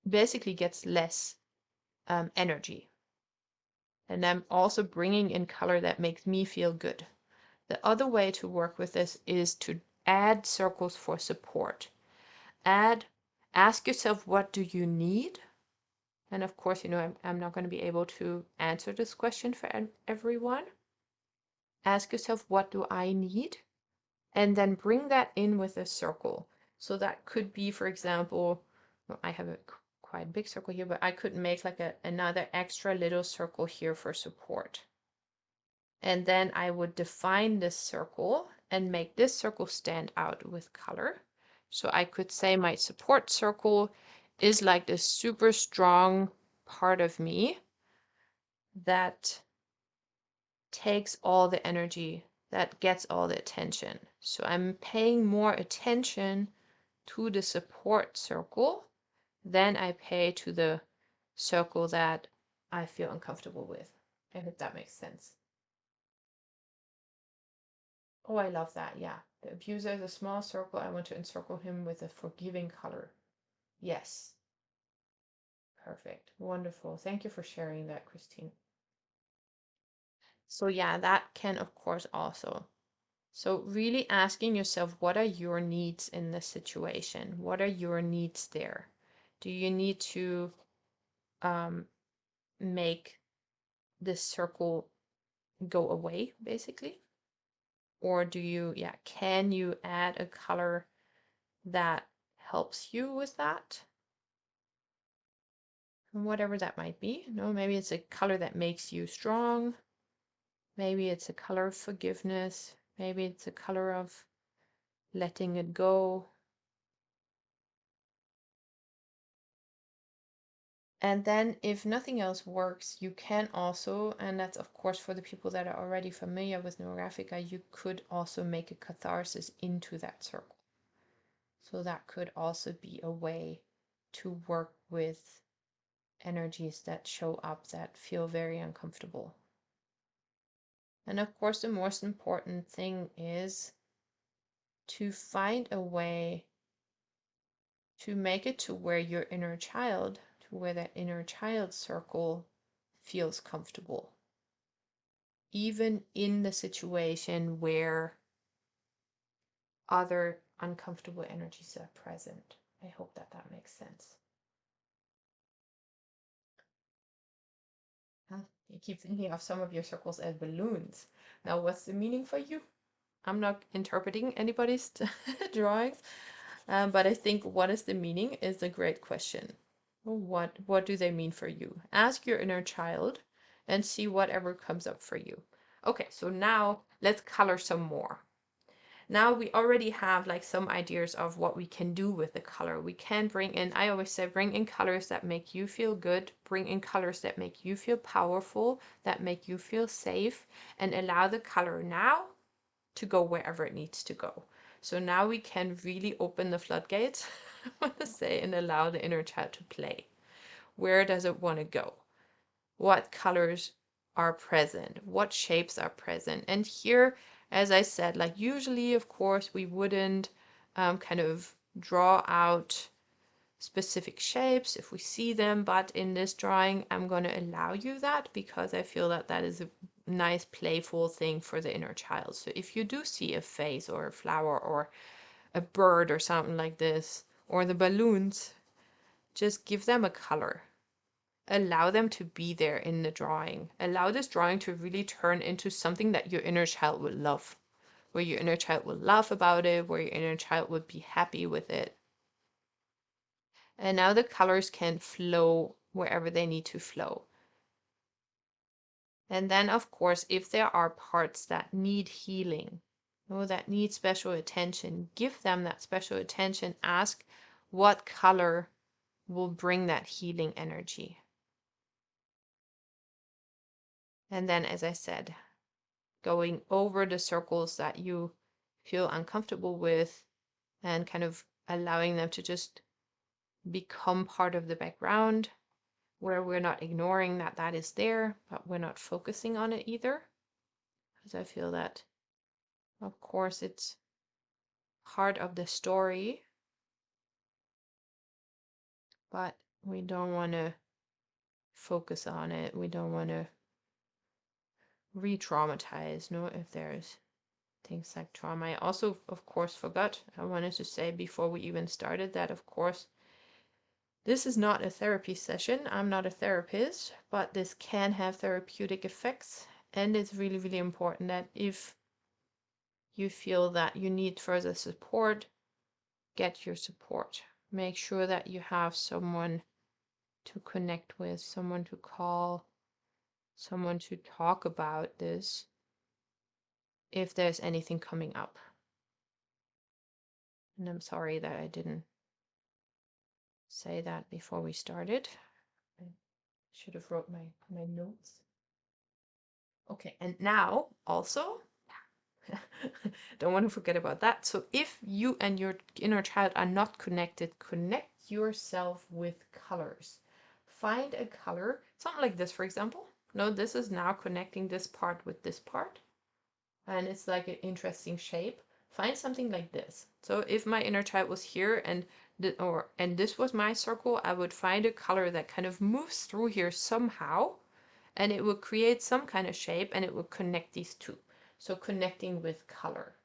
basically gets less energy. And I'm also bringing in color that makes me feel good. The other way to work with this is to add circles for support. Ask yourself, what do you need? And of course, I'm not going to be able to answer this question for everyone. Ask yourself, what do I need? And then bring that in with a circle. So that could be, for example, well, I have a quite big circle here, but I could make like another extra little circle here for support. And then I would define this circle and make this circle stand out with color. So I could say my support circle is like this super strong part of me that takes all the energy, that gets all the attention. So I'm paying more attention to the support circle than I pay to the circle that I feel uncomfortable with. I hope that makes sense. Oh, I love that. Yeah. The abuser is a small circle. I want to encircle him with a forgiving color. Yes. Perfect. Wonderful. Thank you for sharing that, Christine. So yeah, that can of course also. So really asking yourself, what are your needs in this situation? What are your needs there? Do you need to make this circle go away, basically? Or do you, yeah, can you add a color that helps you with that? And whatever that might be. No, maybe it's a color that makes you strong. Maybe it's a color of forgiveness. Maybe it's a color of letting it go. And then if nothing else works, you can also, and that's of course for the people that are already familiar with Neurographica, you could also make a catharsis into that circle. So that could also be a way to work with energies that show up that feel very uncomfortable. And of course, the most important thing is to find a way to make it to where your inner child, to where that inner child circle feels comfortable. Even in the situation where other uncomfortable energies are present. I hope that that makes sense. You keep thinking of some of your circles as balloons. Now, what's the meaning for you? I'm not interpreting anybody's drawings, but I think what is the meaning is a great question. What do they mean for you? Ask your inner child and see whatever comes up for you. Okay, so now let's color some more. Now we already have like some ideas of what we can do with the color. We can bring in, I always say, bring in colors that make you feel good, bring in colors that make you feel powerful, that make you feel safe, and allow the color now to go wherever it needs to go. So now we can really open the floodgates, I want to say, and allow the inner child to play. Where does it want to go? What colors are present? What shapes are present? And here, as I said, like usually, of course, we wouldn't kind of draw out specific shapes if we see them, but in this drawing, I'm going to allow you that because I feel that that is a nice playful thing for the inner child. So if you do see a face or a flower or a bird or something like this, or the balloons, just give them a color. Allow them to be there in the drawing. Allow this drawing to really turn into something that your inner child would love, where your inner child would laugh about it, where your inner child would be happy with it. And now the colors can flow wherever they need to flow. And then, of course, if there are parts that need healing, or that need special attention, give them that special attention. Ask what color will bring that healing energy. And then, as I said, going over the circles that you feel uncomfortable with and kind of allowing them to just become part of the background, where we're not ignoring that that is there, but we're not focusing on it either. Because I feel that, of course, it's part of the story, but we don't want to focus on it. We don't want to re-traumatize, no, if there's things like trauma. I also, of course, forgot, I wanted to say before we even started that, of course, this is not a therapy session. I'm not a therapist, but this can have therapeutic effects. And it's really, really important that if you feel that you need further support, get your support. Make sure that you have someone to connect with, someone to call, someone to talk about this if there's anything coming up. And I'm sorry that I didn't say that before we started. I should have wrote my notes. Okay, and now also, don't want to forget about that. So if you and your inner child are not connected, connect yourself with colors. Find a color, something like this, for example. No, this is now connecting this part with this part. and it's like an interesting shape, find something like this. So if my inner child was here and this was my circle, I would find a color that kind of moves through here somehow, and it would create some kind of shape and it would connect these two. So connecting with color.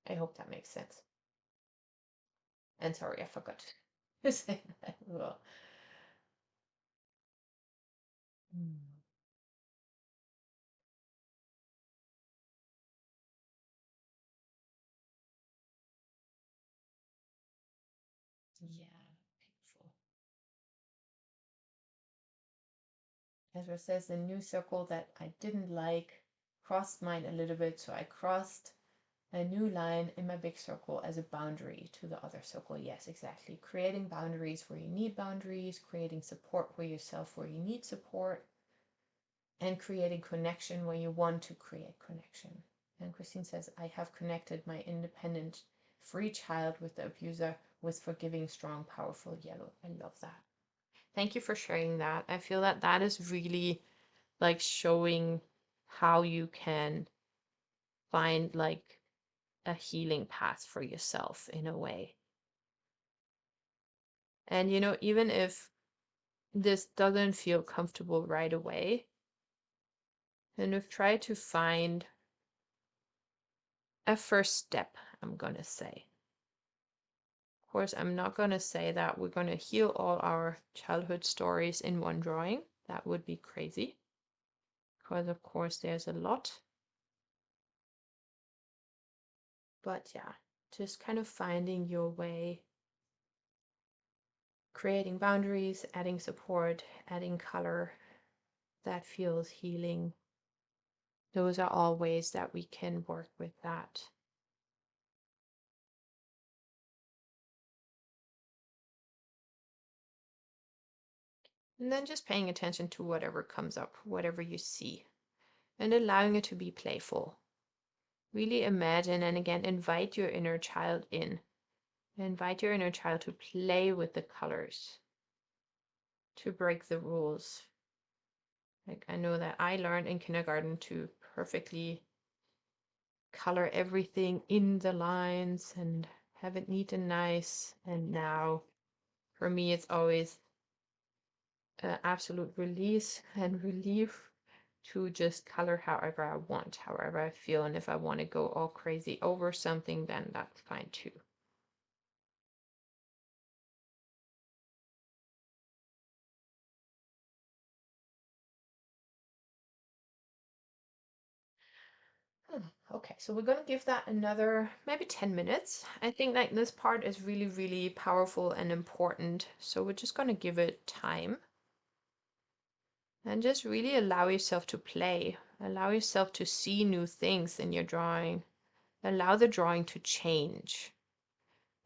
I hope that makes sense. And sorry, I forgot to say that as well. Mm. Yeah, beautiful. Ezra says the new circle that I didn't like crossed mine a little bit, so I crossed a new line in my big circle as a boundary to the other circle. Yes, exactly. Creating boundaries where you need boundaries, creating support for yourself where you need support, and creating connection where you want to create connection. And Christine says, I have connected my independent, free child with the abuser with forgiving, strong, powerful yellow. I love that. Thank you for sharing that. I feel that that is really like showing how you can find like a healing path for yourself in a way. And even if this doesn't feel comfortable right away, then we've tried to find a first step, I'm gonna say. Of course, I'm not gonna say that we're gonna heal all our childhood stories in one drawing. That would be crazy. Because of course there's a lot. But yeah, just kind of finding your way, creating boundaries, adding support, adding color that feels healing. Those are all ways that we can work with that. And then just paying attention to whatever comes up, whatever you see, and allowing it to be playful. Really imagine and again invite your inner child in. Invite your inner child to play with the colors, to break the rules. Like I know that I learned in kindergarten to perfectly color everything in the lines and have it neat and nice. And now for me, it's always absolute release and relief to just color however I want, however I feel. And if I want to go all crazy over something, then that's fine too. Okay, so we're going to give that another maybe 10 minutes. I think like this part is really, really powerful and important. So we're just going to give it time and just really allow yourself to play. Allow yourself to see new things in your drawing. Allow the drawing to change.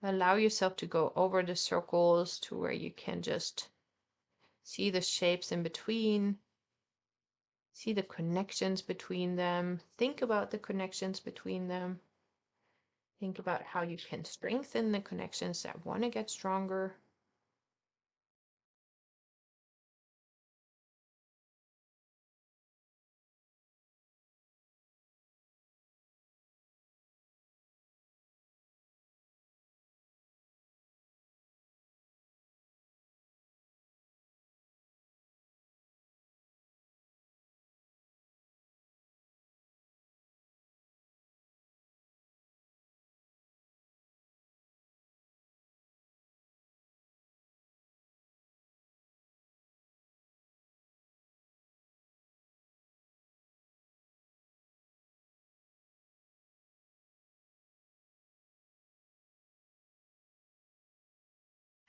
Allow yourself to go over the circles to where you can just see the shapes in between, see the connections between them, think about the connections between them. Think about how you can strengthen the connections that want to get stronger.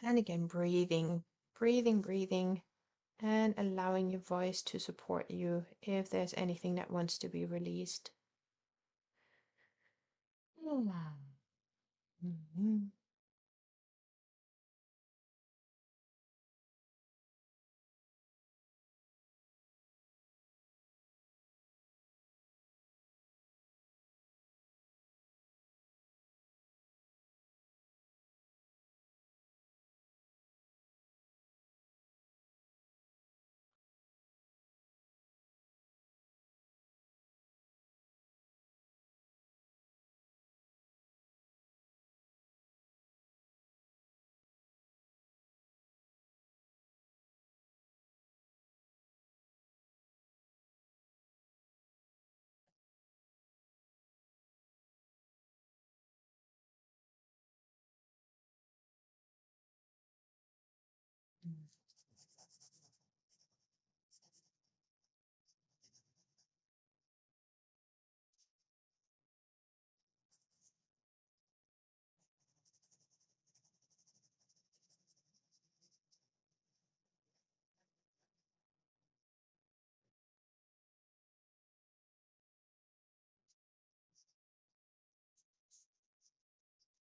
And again, breathing, breathing, breathing, and allowing your voice to support you if there's anything that wants to be released. Mhm.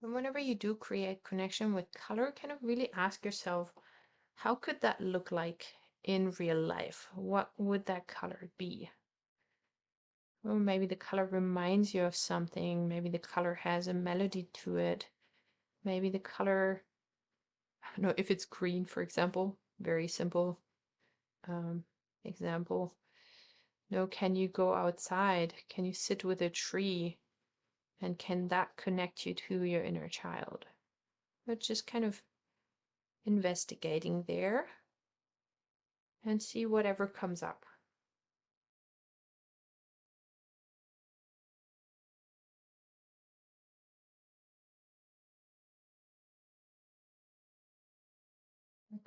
And whenever you do create connection with color, kind of really ask yourself, how could that look like in real life? What would that color be? Or maybe the color reminds you of something. Maybe the color has a melody to it. Maybe the color, I don't know, if it's green, for example, very simple example. No, can you go outside? Can you sit with a tree? And can that connect you to your inner child? But just kind of investigating there and see whatever comes up.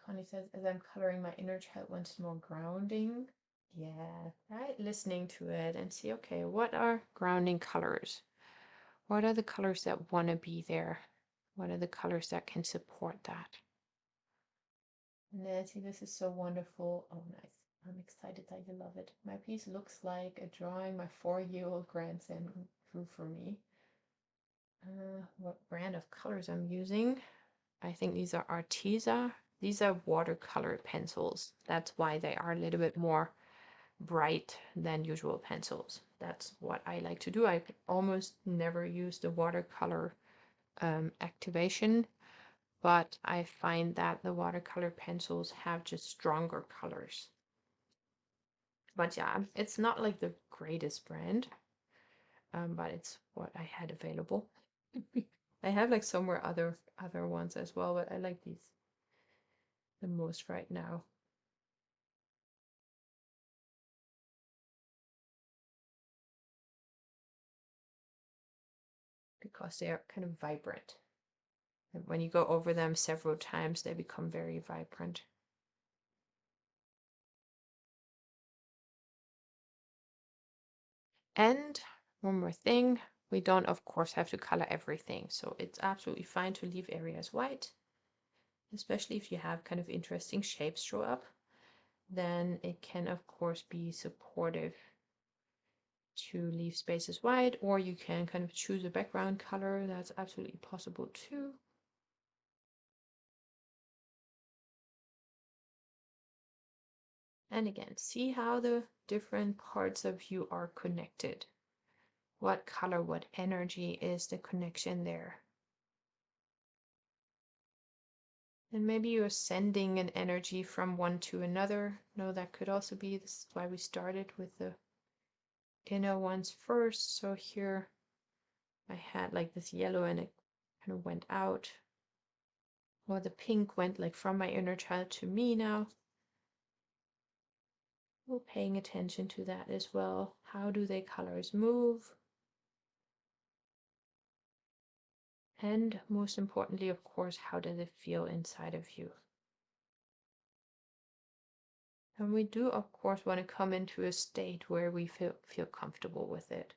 Connie says, as I'm coloring, my inner child wants more grounding. Yeah, right. Listening to it and see, okay, what are grounding colors? What are the colors that want to be there? What are the colors that can support that? Nancy, this is so wonderful. Oh, nice. I'm excited that you love it. My piece looks like a drawing my 4-year-old grandson drew for me. What brand of colors I'm using? I think these are Arteza. These are watercolor pencils. That's why they are a little bit more bright than usual pencils. That's what I like to do. I almost never use the watercolor activation, but I find that the watercolor pencils have just stronger colors. But yeah, it's not like the greatest brand, but it's what I had available. I have like somewhere other ones as well, but I like these the most right now. Because they are kind of vibrant. And when you go over them several times, they become very vibrant. And one more thing, we don't, of course, have to color everything. So it's absolutely fine to leave areas white, especially if you have kind of interesting shapes show up. Then it can, of course, be supportive to leave spaces white, or you can kind of choose a background color. That's absolutely possible too. And again, see how the different parts of you are connected. What color, what energy is the connection there? And maybe you're sending an energy from one to another. No, that could also be, this is why we started with the inner ones first. So here I had like this yellow and it kind of went out. Or the pink went like from my inner child to me now. We're paying attention to that as well. How do the colors move? And most importantly, of course, how does it feel inside of you? And we do, of course, want to come into a state where we feel comfortable with it.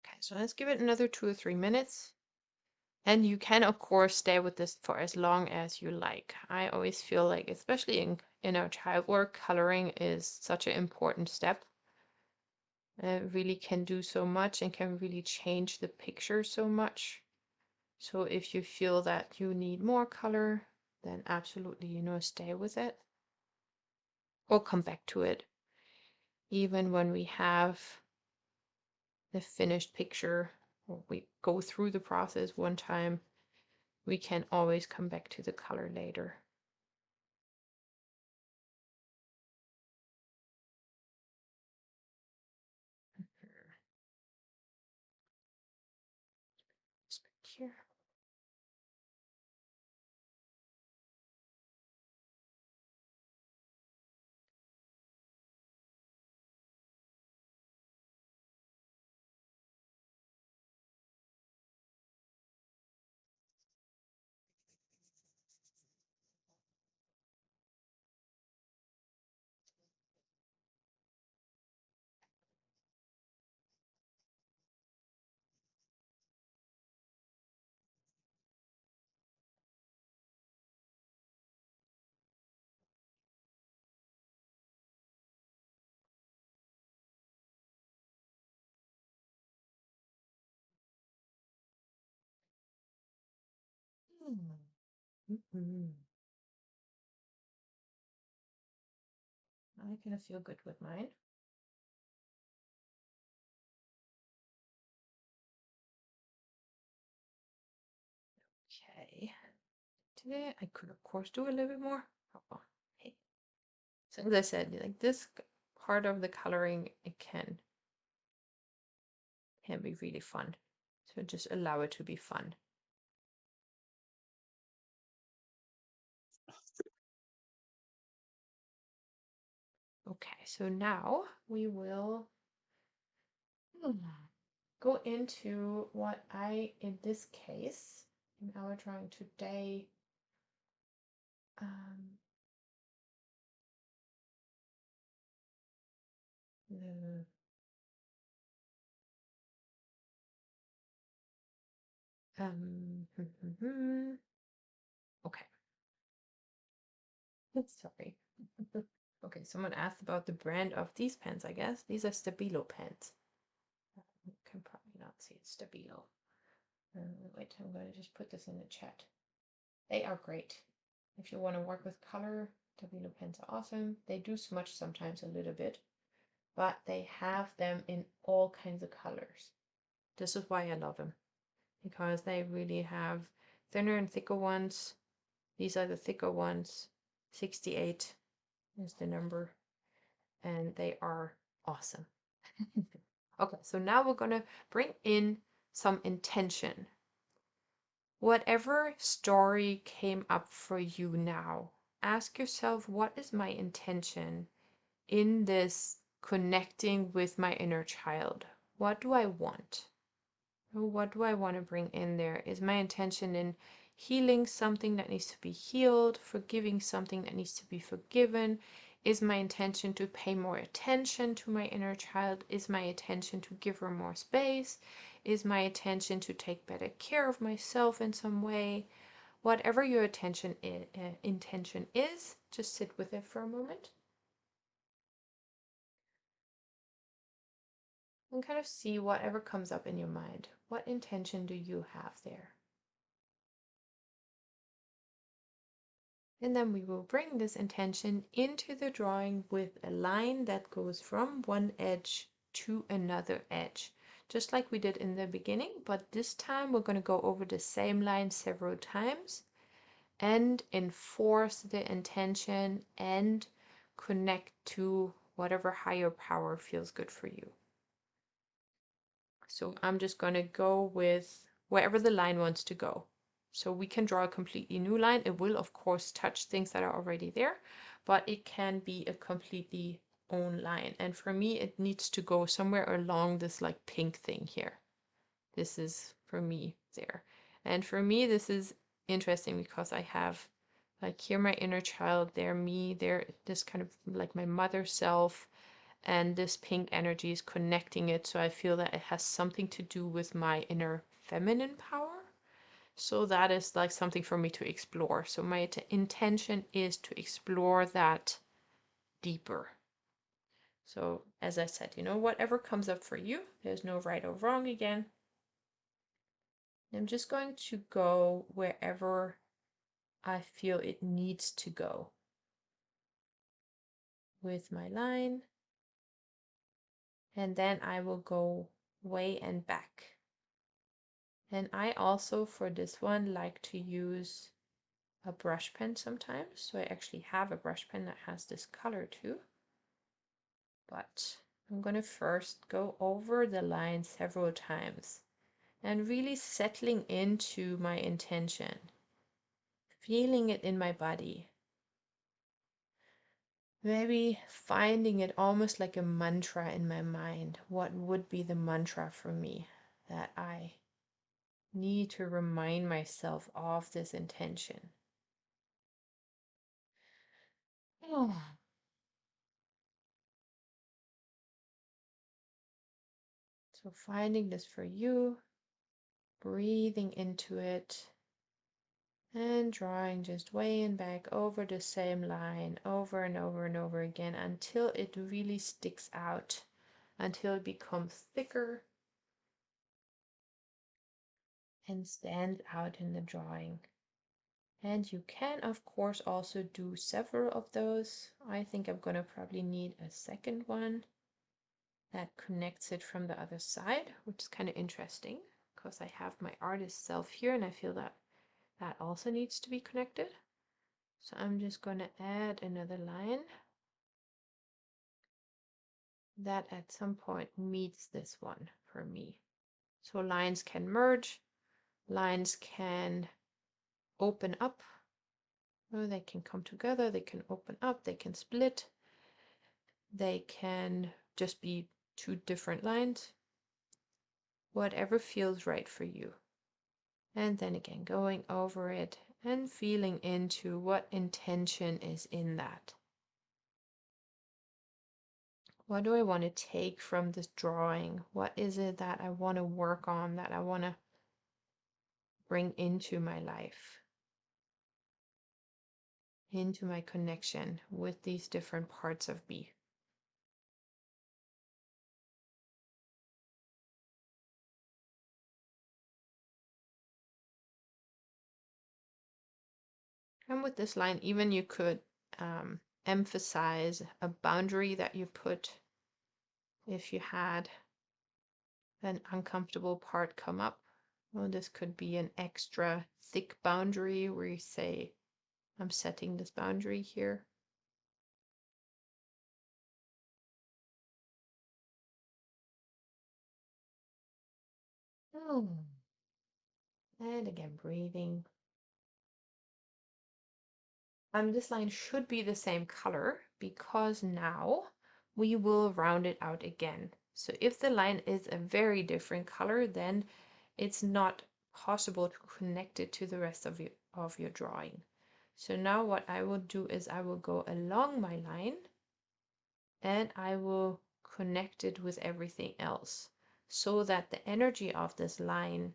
Okay, so let's give it another 2 or 3 minutes. And you can, of course, stay with this for as long as you like. I always feel like, especially in our child work, coloring is such an important step. It really can do so much and can really change the picture so much. So if you feel that you need more color, then absolutely, stay with it. Or come back to it. Even when we have the finished picture, or we go through the process one time, we can always come back to the color later. Just back here. Mm-hmm. I kind of feel good with mine. Okay. Today I could of course do a little bit more. Oh, well, hey. So as I said, like this part of the coloring, it can be really fun. So just allow it to be fun. Okay, so now we will go into what in this case, in our drawing today, the okay. Sorry. Okay, someone asked about the brand of these pens, I guess. These are Stabilo pens. You can probably not see it, Stabilo. Wait, I'm going to just put this in the chat. They are great. If you want to work with color, Stabilo pens are awesome. They do smudge sometimes a little bit, but they have them in all kinds of colors. This is why I love them, because they really have thinner and thicker ones. These are the thicker ones. 68 is the number, and they are awesome. Okay, so now we're going to bring in some intention. Whatever story came up for you now, ask yourself, what is my intention in this connecting with my inner child? What do I want? What do I want to bring in there? Is my intention in healing something that needs to be healed, forgiving something that needs to be forgiven? Is my intention to pay more attention to my inner child? Is my intention to give her more space? Is my intention to take better care of myself in some way? Whatever your intention is, just sit with it for a moment and kind of see whatever comes up in your mind. What intention do you have there? And then we will bring this intention into the drawing with a line that goes from one edge to another edge, just like we did in the beginning, but this time we're going to go over the same line several times and enforce the intention and connect to whatever higher power feels good for you. So I'm just going to go with wherever the line wants to go. So we can draw a completely new line. It will, of course, touch things that are already there, but it can be a completely own line. And for me, it needs to go somewhere along this like pink thing here. This is for me there. And for me, this is interesting because I have like here my inner child, there me, there this kind of like my mother self, and this pink energy is connecting it, so I feel that it has something to do with my inner feminine power. So that is like something for me to explore. So my intention is to explore that deeper. So as I said, whatever comes up for you, there's no right or wrong again. I'm just going to go wherever I feel it needs to go with my line, and then I will go way and back. And I also, for this one, like to use a brush pen sometimes. So I actually have a brush pen that has this color too. But I'm going to first go over the line several times and really settling into my intention, feeling it in my body. Maybe finding it almost like a mantra in my mind. What would be the mantra for me that I need to remind myself of this intention? Oh. So finding this for you, breathing into it, and drawing just way and back over the same line over and over and over again until it really sticks out, until it becomes thicker and stands out in the drawing. And you can, of course, also do several of those. I think I'm going to probably need a second one that connects it from the other side, which is kind of interesting because I have my artist self here and I feel that that also needs to be connected. So I'm just going to add another line that at some point meets this one for me. So lines can merge, lines can open up, or they can come together, they can open up, they can split, they can just be two different lines, whatever feels right for you. And then again, going over it and feeling into what intention is in that. What do I want to take from this drawing? What is it that I want to work on, that I want to bring into my life, into my connection with these different parts of me? And with this line, even you could emphasize a boundary that you put if you had an uncomfortable part come up. Well, this could be an extra thick boundary where you say, I'm setting this boundary here. And again, breathing. This line should be the same color because now we will round it out again. So if the line is a very different color, then it's not possible to connect it to the rest of your drawing. So now what I will do is I will go along my line and I will connect it with everything else so that the energy of this line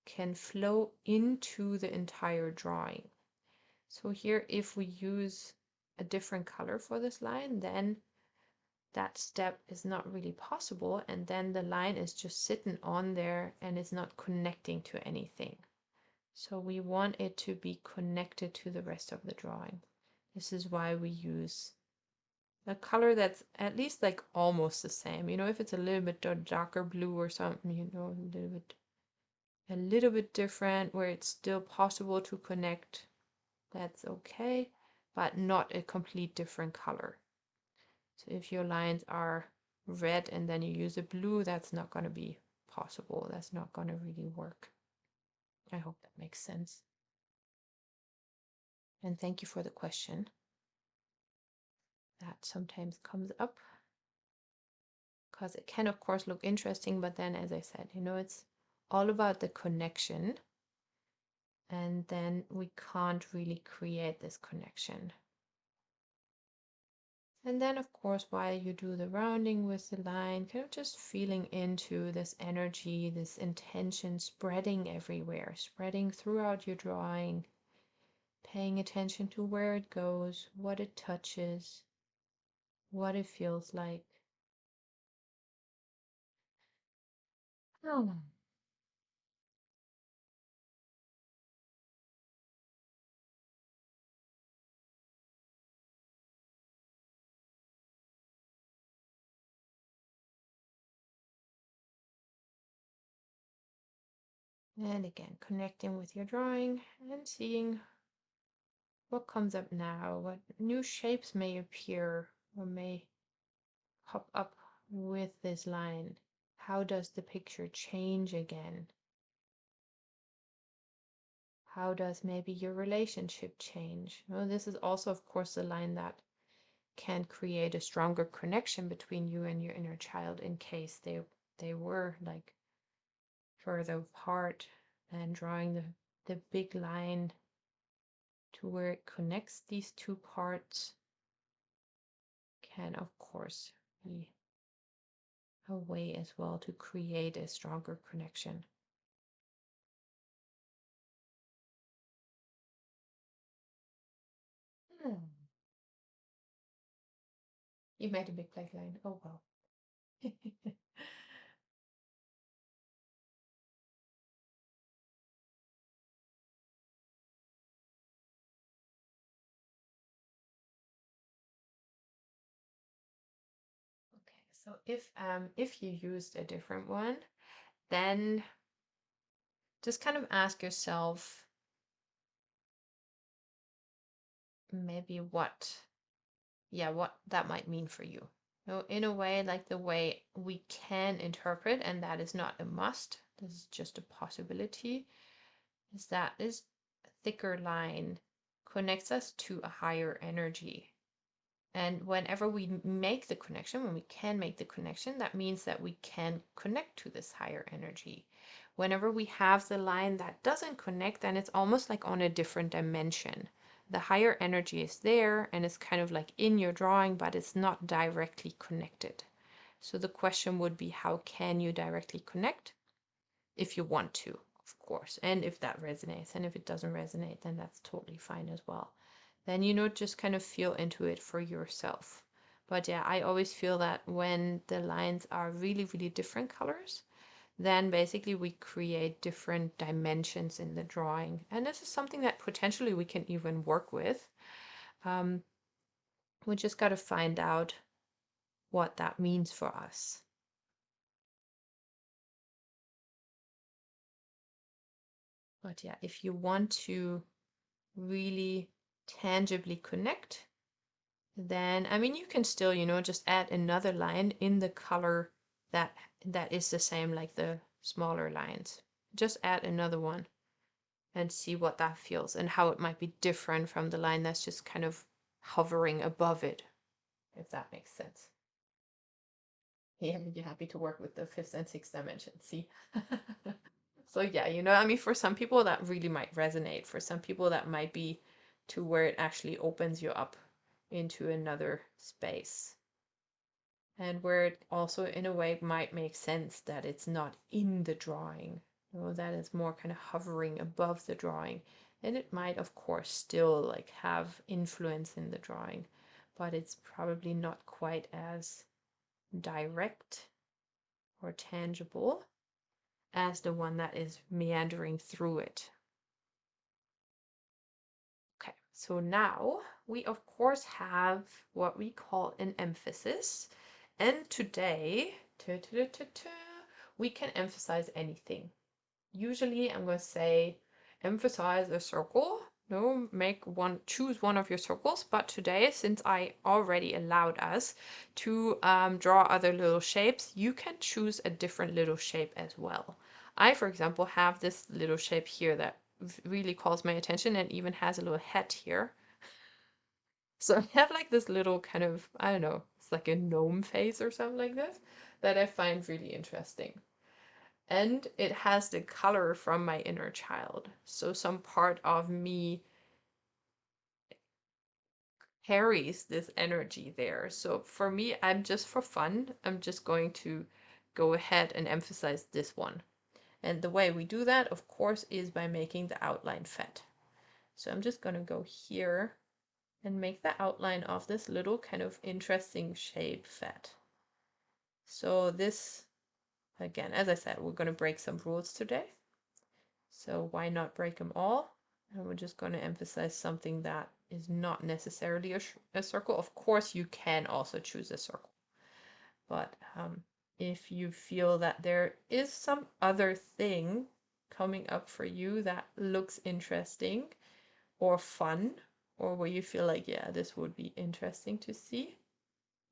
can flow into the entire drawing. So here, if we use a different color for this line, then that step is not really possible. And then the line is just sitting on there and it's not connecting to anything. So we want it to be connected to the rest of the drawing. This is why we use a color that's at least like almost the same. You know, if it's a little bit darker blue or something, you know, a little bit different where it's still possible to connect, that's okay, but not a complete different color. So if your lines are red and then you use a blue, that's not going to be possible. That's not going to really work. I hope that makes sense. And thank you for the question. That sometimes comes up because it can, of course, look interesting, but then, as I said, you know, it's all about the connection. And then we can't really create this connection. And then, of course, while you do the rounding with the line, kind of just feeling into this energy, this intention spreading everywhere, spreading throughout your drawing, paying attention to where it goes, what it touches, what it feels like. Oh. And again, connecting with your drawing and seeing what comes up now, what new shapes may appear or may pop up with this line. How does the picture change again? How does maybe your relationship change? Well, this is also, of course, a line that can create a stronger connection between you and your inner child in case they were like further apart, and drawing the big line to where it connects these two parts can, of course, be a way as well to create a stronger connection. You made a big black line. Oh well. So if you used a different one, then just kind of ask yourself maybe what that might mean for you. So in a way, like the way we can interpret, and that is not a must, this is just a possibility, is that this thicker line connects us to a higher energy. And whenever we make the connection, when we can make the connection, that means that we can connect to this higher energy. Whenever we have the line that doesn't connect, then it's almost like on a different dimension. The higher energy is there and it's kind of like in your drawing, but it's not directly connected. So the question would be, how can you directly connect? If you want to, of course, and if that resonates. And if it doesn't resonate, then that's totally fine as well. Then, just kind of feel into it for yourself. But yeah, I always feel that when the lines are really, really different colors, then basically we create different dimensions in the drawing. And this is something that potentially we can even work with. We just got to find out what that means for us. But yeah, if you want to really tangibly connect, then I mean you can still, just add another line in the color that is the same like the smaller lines. Just add another one and see what that feels and how it might be different from the line that's just kind of hovering above it, if that makes sense. Yeah, you're happy to work with the fifth and sixth dimension, see? So yeah, I mean, for some people that really might resonate. For some people that might be to where it actually opens you up into another space. And where it also in a way might make sense that it's not in the drawing, that is more kind of hovering above the drawing. And it might of course still like have influence in the drawing, but it's probably not quite as direct or tangible as the one that is meandering through it. Okay, so now we of course have what we call an emphasis. And today, we can emphasize anything. Usually I'm going to say emphasize a circle. No, choose one of your circles. But today, since I already allowed us to draw other little shapes, you can choose a different little shape as well. I, for example, have this little shape here that really calls my attention and even has a little hat here. So I have like this little kind of, I don't know, it's like a gnome face or something like this that I find really interesting. And it has the color from my inner child. So some part of me carries this energy there. So for me, for fun, I'm just going to go ahead and emphasize this one. And the way we do that, of course, is by making the outline fat. So I'm just going to go here and make the outline of this little kind of interesting shape fat. So this, again, as I said, we're going to break some rules today. So why not break them all? And we're just going to emphasize something that is not necessarily a circle. Of course, you can also choose a circle. But if you feel that there is some other thing coming up for you that looks interesting or fun, or where you feel like, yeah, this would be interesting to see.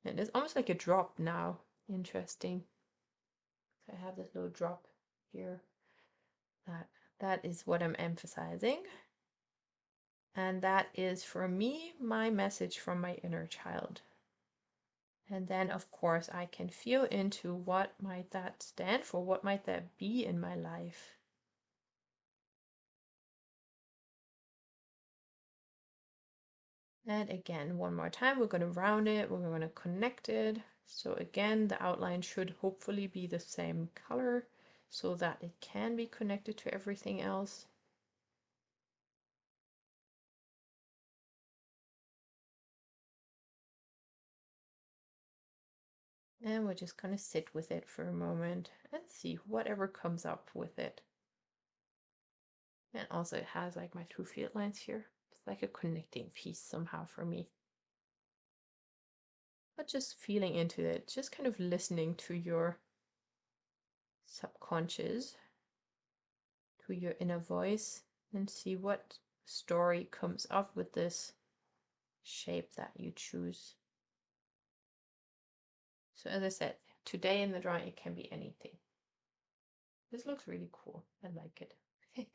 And it's almost like a drop now. Interesting. So I have this little drop here. That is what I'm emphasizing. And that is for me my message from my inner child. And then of course I can feel into what might that stand for, what might that be in my life. And again, one more time, we're going to round it, we're going to connect it. So again, the outline should hopefully be the same color so that it can be connected to everything else. And we're just going to sit with it for a moment and see whatever comes up with it. And also it has like my two field lines here. It's like a connecting piece somehow for me. but just feeling into it, just kind of listening to your subconscious, to your inner voice, and see what story comes up with this shape that you choose. So as I said, today in the drawing, it can be anything. This looks really cool. I like it.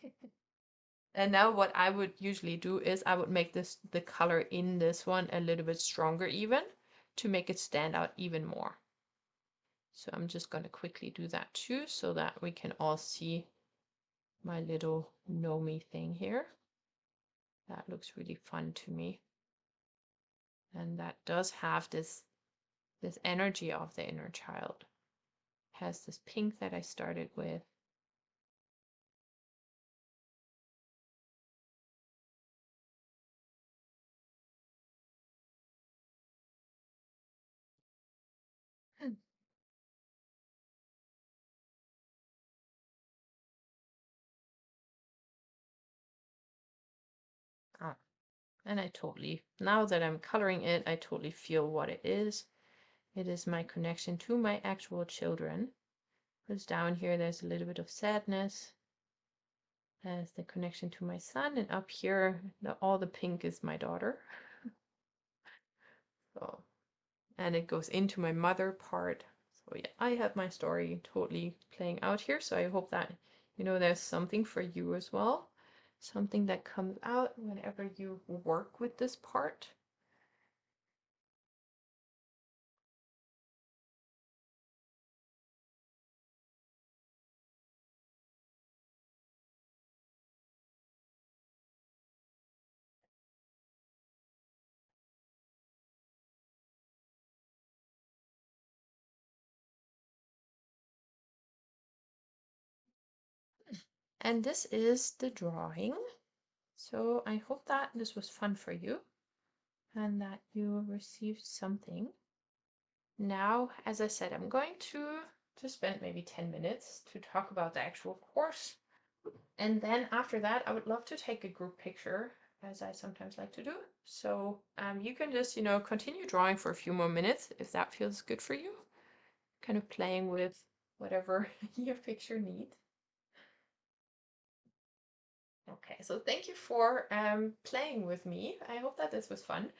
And now what I would usually do is I would make the color in this one a little bit stronger even to make it stand out even more. So I'm just going to quickly do that too so that we can all see my little Nomi thing here. That looks really fun to me. And that does have this energy of the inner child. It has this pink that I started with. Ah, and I totally, now that I'm coloring it, I totally feel what it is. It is my connection to my actual children. Because down here there's a little bit of sadness as the connection to my son, and up here all the pink is my daughter. So, and it goes into my mother part. So yeah, I have my story totally playing out here. So I hope that there's something for you as well, something that comes out whenever you work with this part. And this is the drawing. So I hope that this was fun for you and that you received something. Now, as I said, I'm going to spend maybe 10 minutes to talk about the actual course. And then after that, I would love to take a group picture, as I sometimes like to do. So you can just, continue drawing for a few more minutes if that feels good for you. Kind of playing with whatever your picture needs. Okay, so thank you for playing with me. I hope that this was fun.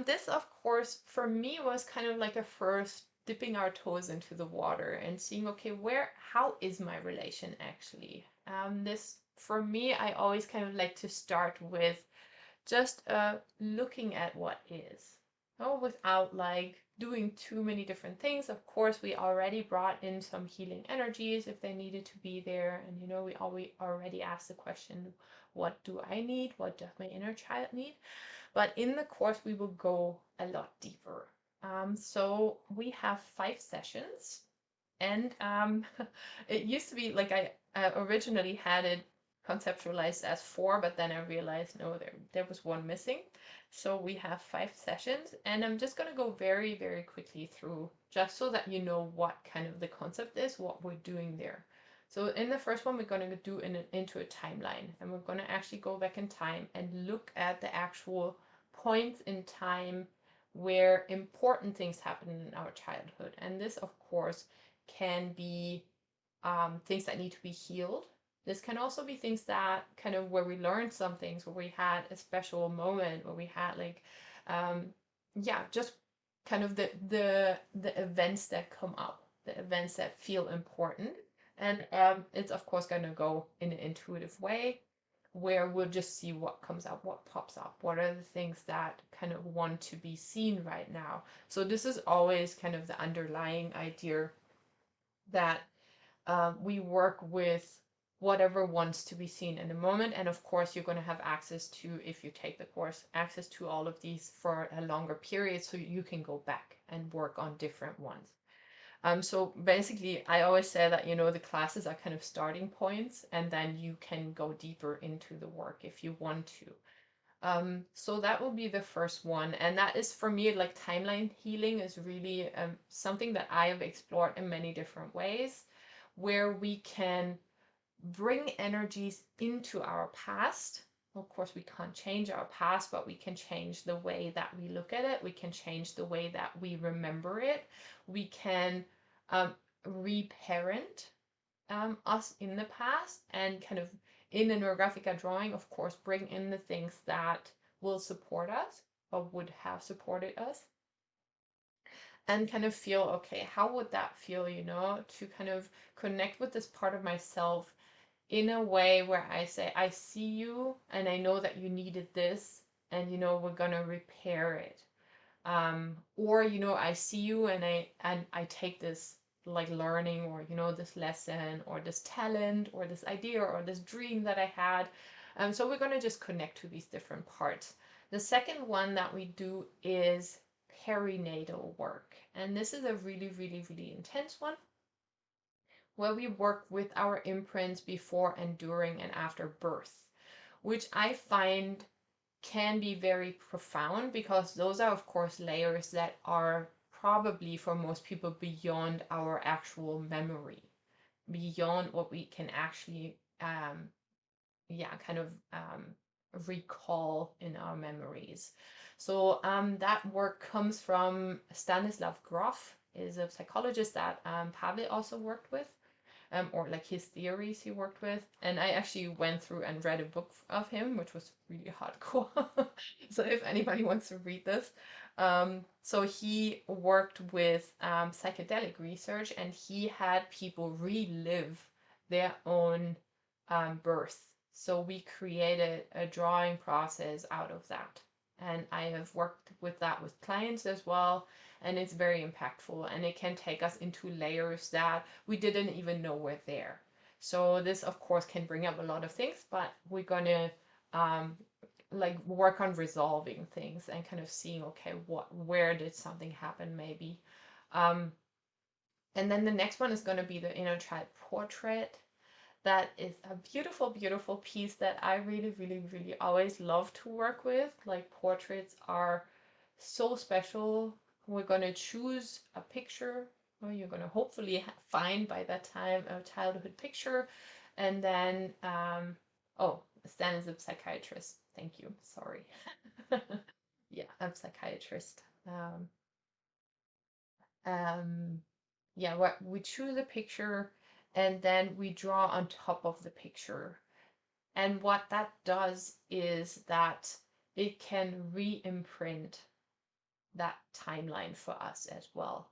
This, of course, for me was kind of like a first dipping our toes into the water and seeing, okay, how is my relation actually? This, for me, I always kind of like to start with just looking at what is. Oh, without like doing too many different things. Of course, we already brought in some healing energies if they needed to be there. And we already asked the question, what do I need? What does my inner child need? But in the course, we will go a lot deeper. So we have 5 sessions, and it used to be like I originally had it conceptualized as 4, but then I realized no, there was one missing. So we have 5 sessions, and I'm just going to go very, very quickly through just so that you know what kind of the concept is, what we're doing there. So in the first one, we're going to do into a timeline, and we're going to actually go back in time and look at the actual points in time where important things happen in our childhood. And this, of course, can be things that need to be healed. This can also be things that kind of where we learned some things, where we had a special moment, where we had like, yeah, just kind of the events that come up, the events that feel important. And it's of course going to go in an intuitive way where we'll just see what comes up, what pops up, what are the things that kind of want to be seen right now. So this is always kind of the underlying idea that we work with whatever wants to be seen in the moment. And of course, you're going to have access to, if you take the course, access to all of these for a longer period so you can go back and work on different ones. So basically, I always say that, the classes are kind of starting points, and then you can go deeper into the work if you want to. So that will be the first one. And that is for me, like timeline healing is really something that I have explored in many different ways, where we can bring energies into our past Of course, we can't change our past, but we can change the way that we look at it. We can change the way that we remember it. We can reparent us in the past, and kind of in a neurographica drawing, of course, bring in the things that will support us or would have supported us, and kind of feel, okay, how would that feel, to kind of connect with this part of myself in a way where I say, I see you and I know that you needed this, and we're gonna repair it. Or I see you and I take this like learning, or this lesson or this talent or this idea or this dream that I had. So we're going to just connect to these different parts. The second one that we do is perinatal work, and this is a really, really, really intense one, where we work with our imprints before and during and after birth, which I find can be very profound, because those are, of course, layers that are probably for most people beyond our actual memory, beyond what we can actually, kind of recall in our memories. So that work comes from Stanislav Grof, is a psychologist that Pavel also worked with, or like his theories he worked with. And I actually went through and read a book of him, which was really hardcore. So if anybody wants to read this, so he worked with psychedelic research, and he had people relive their own birth. So we created a drawing process out of that. And I have worked with that with clients as well, and it's very impactful, and it can take us into layers that we didn't even know were there. So this, of course, can bring up a lot of things, but we're gonna like work on resolving things and kind of seeing, okay, where did something happen maybe. um, and then the next one is going to be the inner child portrait. That is a beautiful, beautiful piece that I really, really, really always love to work with. Like, portraits are so special. We're going to choose a picture, or you're going to hopefully find by that time a childhood picture. And then, oh, Stan is a psychiatrist. Thank you. Sorry. Yeah, I'm a psychiatrist. Um, yeah, we choose a picture, and then we draw on top of the picture. And what that does is that it can re-imprint that timeline for us as well.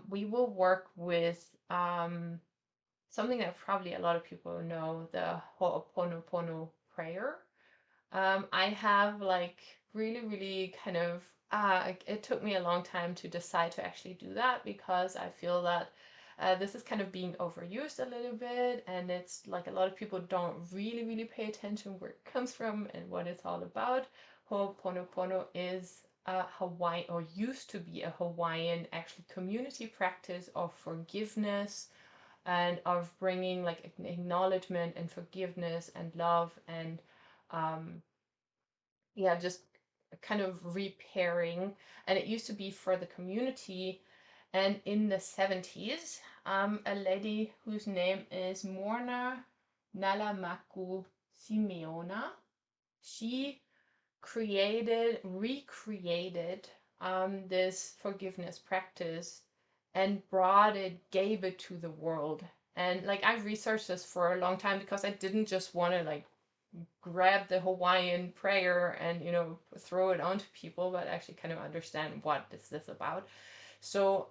We will work with something that probably a lot of people know, the Ho'oponopono prayer. I have like really, really kind of, it took me a long time to decide to actually do that, because I feel that this is kind of being overused a little bit, and it's like a lot of people don't really, really pay attention where it comes from and what it's all about. Ho'oponopono is a Hawaiian, or used to be a Hawaiian, actually, community practice of forgiveness, and of bringing like acknowledgement and forgiveness and love, and um, yeah, just kind of repairing. And it used to be for the community. And in the 70s, a lady whose name is Morna Nalamaku Simeona, she recreated this forgiveness practice, and gave it to the world. And like, I've researched this for a long time, because I didn't just want to like grab the Hawaiian prayer and throw it onto people, but actually kind of understand what is this about. So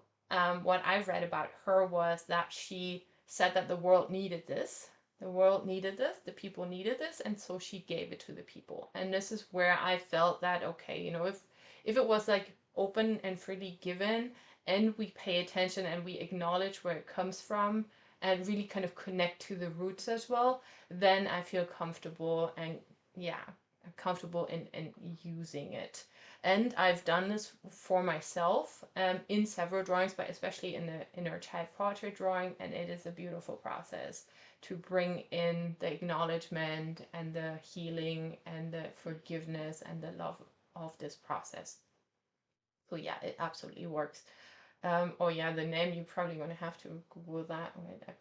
what I read about her was that she said that the world needed this. The world needed this, the people needed this, and so she gave it to the people. And this is where I felt that, okay, if it was like open and freely given, and we pay attention and we acknowledge where it comes from, and really kind of connect to the roots as well, then I feel comfortable, and yeah, comfortable in using it. And I've done this for myself in several drawings, but especially in the inner child portrait drawing, and it is a beautiful process to bring in the acknowledgement and the healing and the forgiveness and the love of this process. So yeah, it absolutely works. Oh yeah, the name, you're probably going to have to Google that.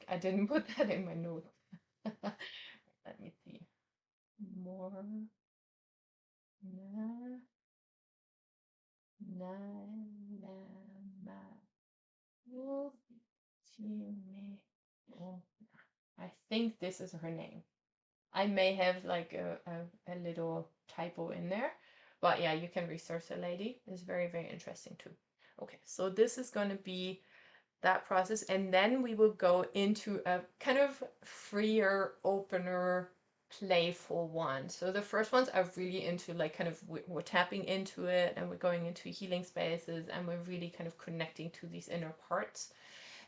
I didn't put that in my notes. Let me see. more, na, na, na, ma, wo, chi, me. Oh, I think this is her name. I may have like a little typo in there, but yeah, you can research the lady. It's very, very interesting too. Okay, so this is going to be that process, and then we will go into a kind of freer, opener, playful one. So the first ones are really into like kind of we're tapping into it, and we're going into healing spaces, and we're really kind of connecting to these inner parts.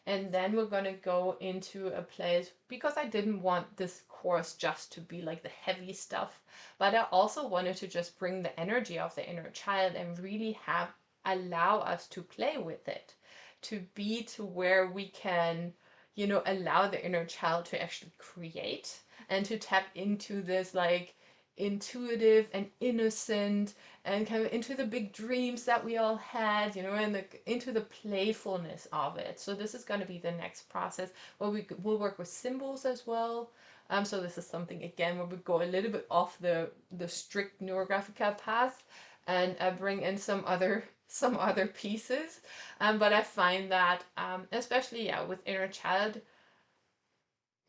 And then we're going to go into a place, because I didn't want this course just to be like the heavy stuff, but I also wanted to just bring the energy of the inner child and really have allow us to play with it, to be to where we can, allow the inner child to actually create and to tap into this like intuitive and innocent and kind of into the big dreams that we all had, and into the playfulness of it. So this is going to be the next process where we will work with symbols as well. So this is something again where we go a little bit off the strict neurographica path and bring in some other pieces. But I find that especially with inner child,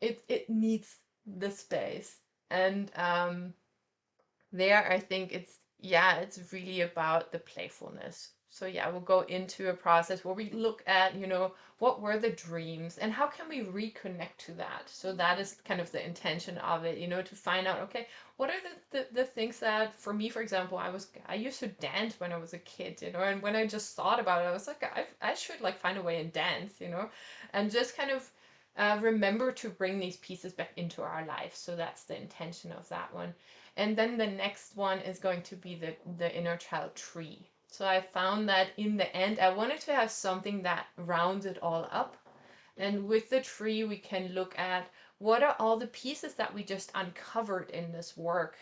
it needs the space, and there I think it's really about the playfulness. So yeah, we'll go into a process where we look at, what were the dreams and how can we reconnect to that. So that is kind of the intention of it, to find out, okay, what are the things that, for me, for example, I used to dance when I was a kid, and when I just thought about it, I was like, I should like find a way and dance, and just kind of remember to bring these pieces back into our life. So that's the intention of that one. And then the next one is going to be the inner child tree. So I found that in the end, I wanted to have something that rounds it all up. And with the tree, we can look at what are all the pieces that we just uncovered in this work,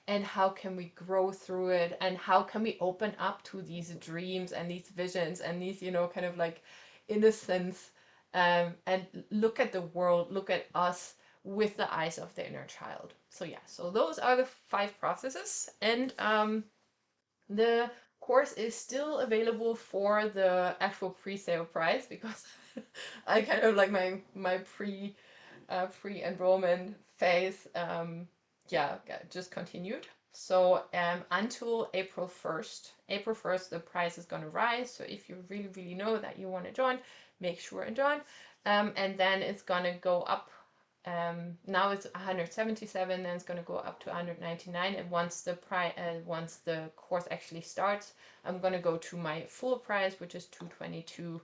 and how can we grow through it, and how can we open up to these dreams and these visions and these, kind of like innocence, and look at the world, look at us with the eyes of the inner child. So yeah, so those are the 5 processes, and the course is still available for the actual pre-sale price, because I kind of like my pre-enrollment phase just continued. So until April 1st, the price is going to rise. So if you really, really know that you want to join, make sure and join. And then it's going to go up. Now it's 177, then it's going to go up to 199. And once the course actually starts, I'm going to go to my full price, which is 222.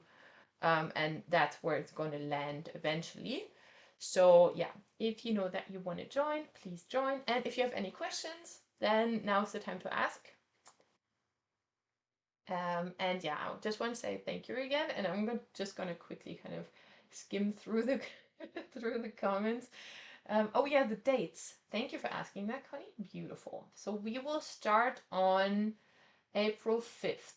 And that's where it's going to land eventually. So yeah, if you know that you want to join, please join. And if you have any questions, then now's the time to ask. And yeah, I just want to say thank you again. And I'm just going to quickly kind of skim through the through the comments. Oh yeah, the dates. Thank you for asking that, Connie. Beautiful. So we will start on April 5th.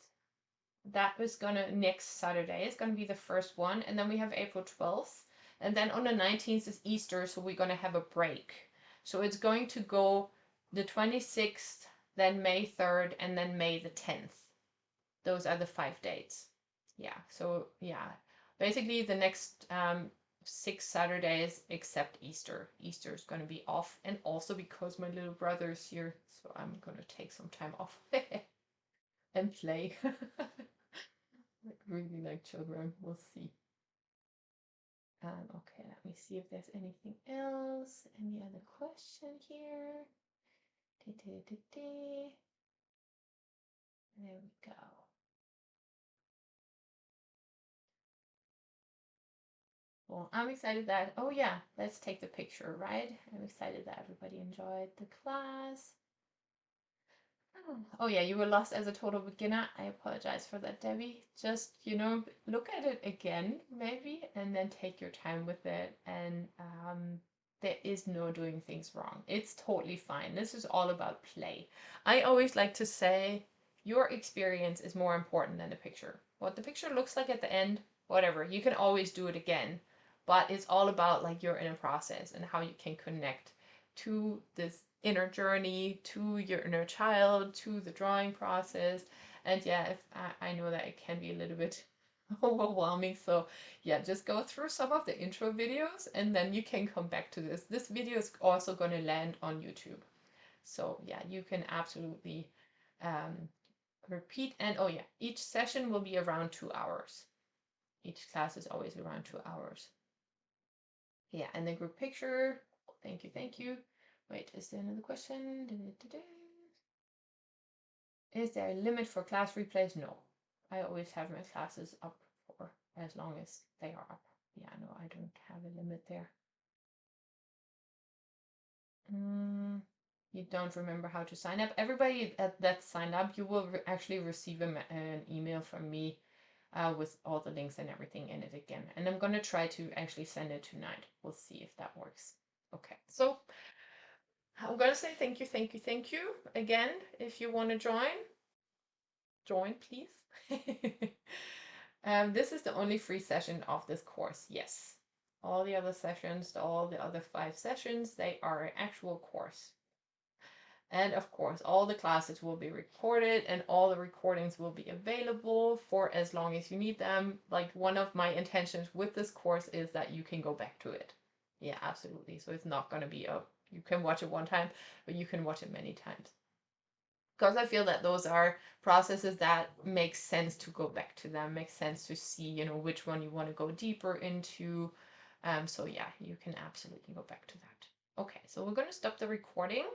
That was gonna next Saturday is gonna be the first one, and then we have April 12th, and then on the 19th is Easter, so we're gonna have a break. So it's going to go the 26th, then May 3rd, and then May the 10th. Those are the 5 dates. Yeah, so yeah, basically the next 6 Saturdays except Easter. Easter is going to be off, and also because my little brother is here, so I'm going to take some time off and play. Really like children. We'll see. Okay, let me see if there's anything else. Any other question here? There we go. Well, I'm excited that, oh yeah, let's take the picture, right? I'm excited that everybody enjoyed the class. Oh yeah, you were lost as a total beginner. I apologize for that, Debbie. Just, look at it again, maybe, and then take your time with it. And there is no doing things wrong. It's totally fine. This is all about play. I always like to say your experience is more important than the picture. What the picture looks like at the end, whatever, you can always do it again. But it's all about like your inner process and how you can connect to inner journey, to your inner child, to the drawing process. And yeah, if I know that it can be a little bit overwhelming. So yeah, just go through some of the intro videos and then you can come back to this. This video is also going to land on YouTube. So yeah, you can absolutely repeat. And oh yeah, each session will be around 2 hours. Each class is always around 2 hours. Yeah, and the group picture. Thank you, thank you. Wait, is there another question? Is there a limit for class replays? No. I always have my classes up for as long as they are up. Yeah, no, I don't have a limit there. You don't remember how to sign up. Everybody that signed up, you will actually receive an email from me with all the links and everything in it again. And I'm going to try to actually send it tonight. We'll see if that works. Okay, so I'm going to say thank you, thank you, thank you. Again, if you want to join, please. This is the only free session of this course, yes. All the other sessions, all the other 5 sessions, they are an actual course. And of course, all the classes will be recorded and all the recordings will be available for as long as you need them. Like, one of my intentions with this course is that you can go back to it. Yeah, absolutely. So it's not going to be you can watch it one time, but you can watch it many times. Because I feel that those are processes that make sense to go back to them, make sense to see, which one you want to go deeper into. So yeah, you can absolutely go back to that. Okay, so we're going to stop the recording.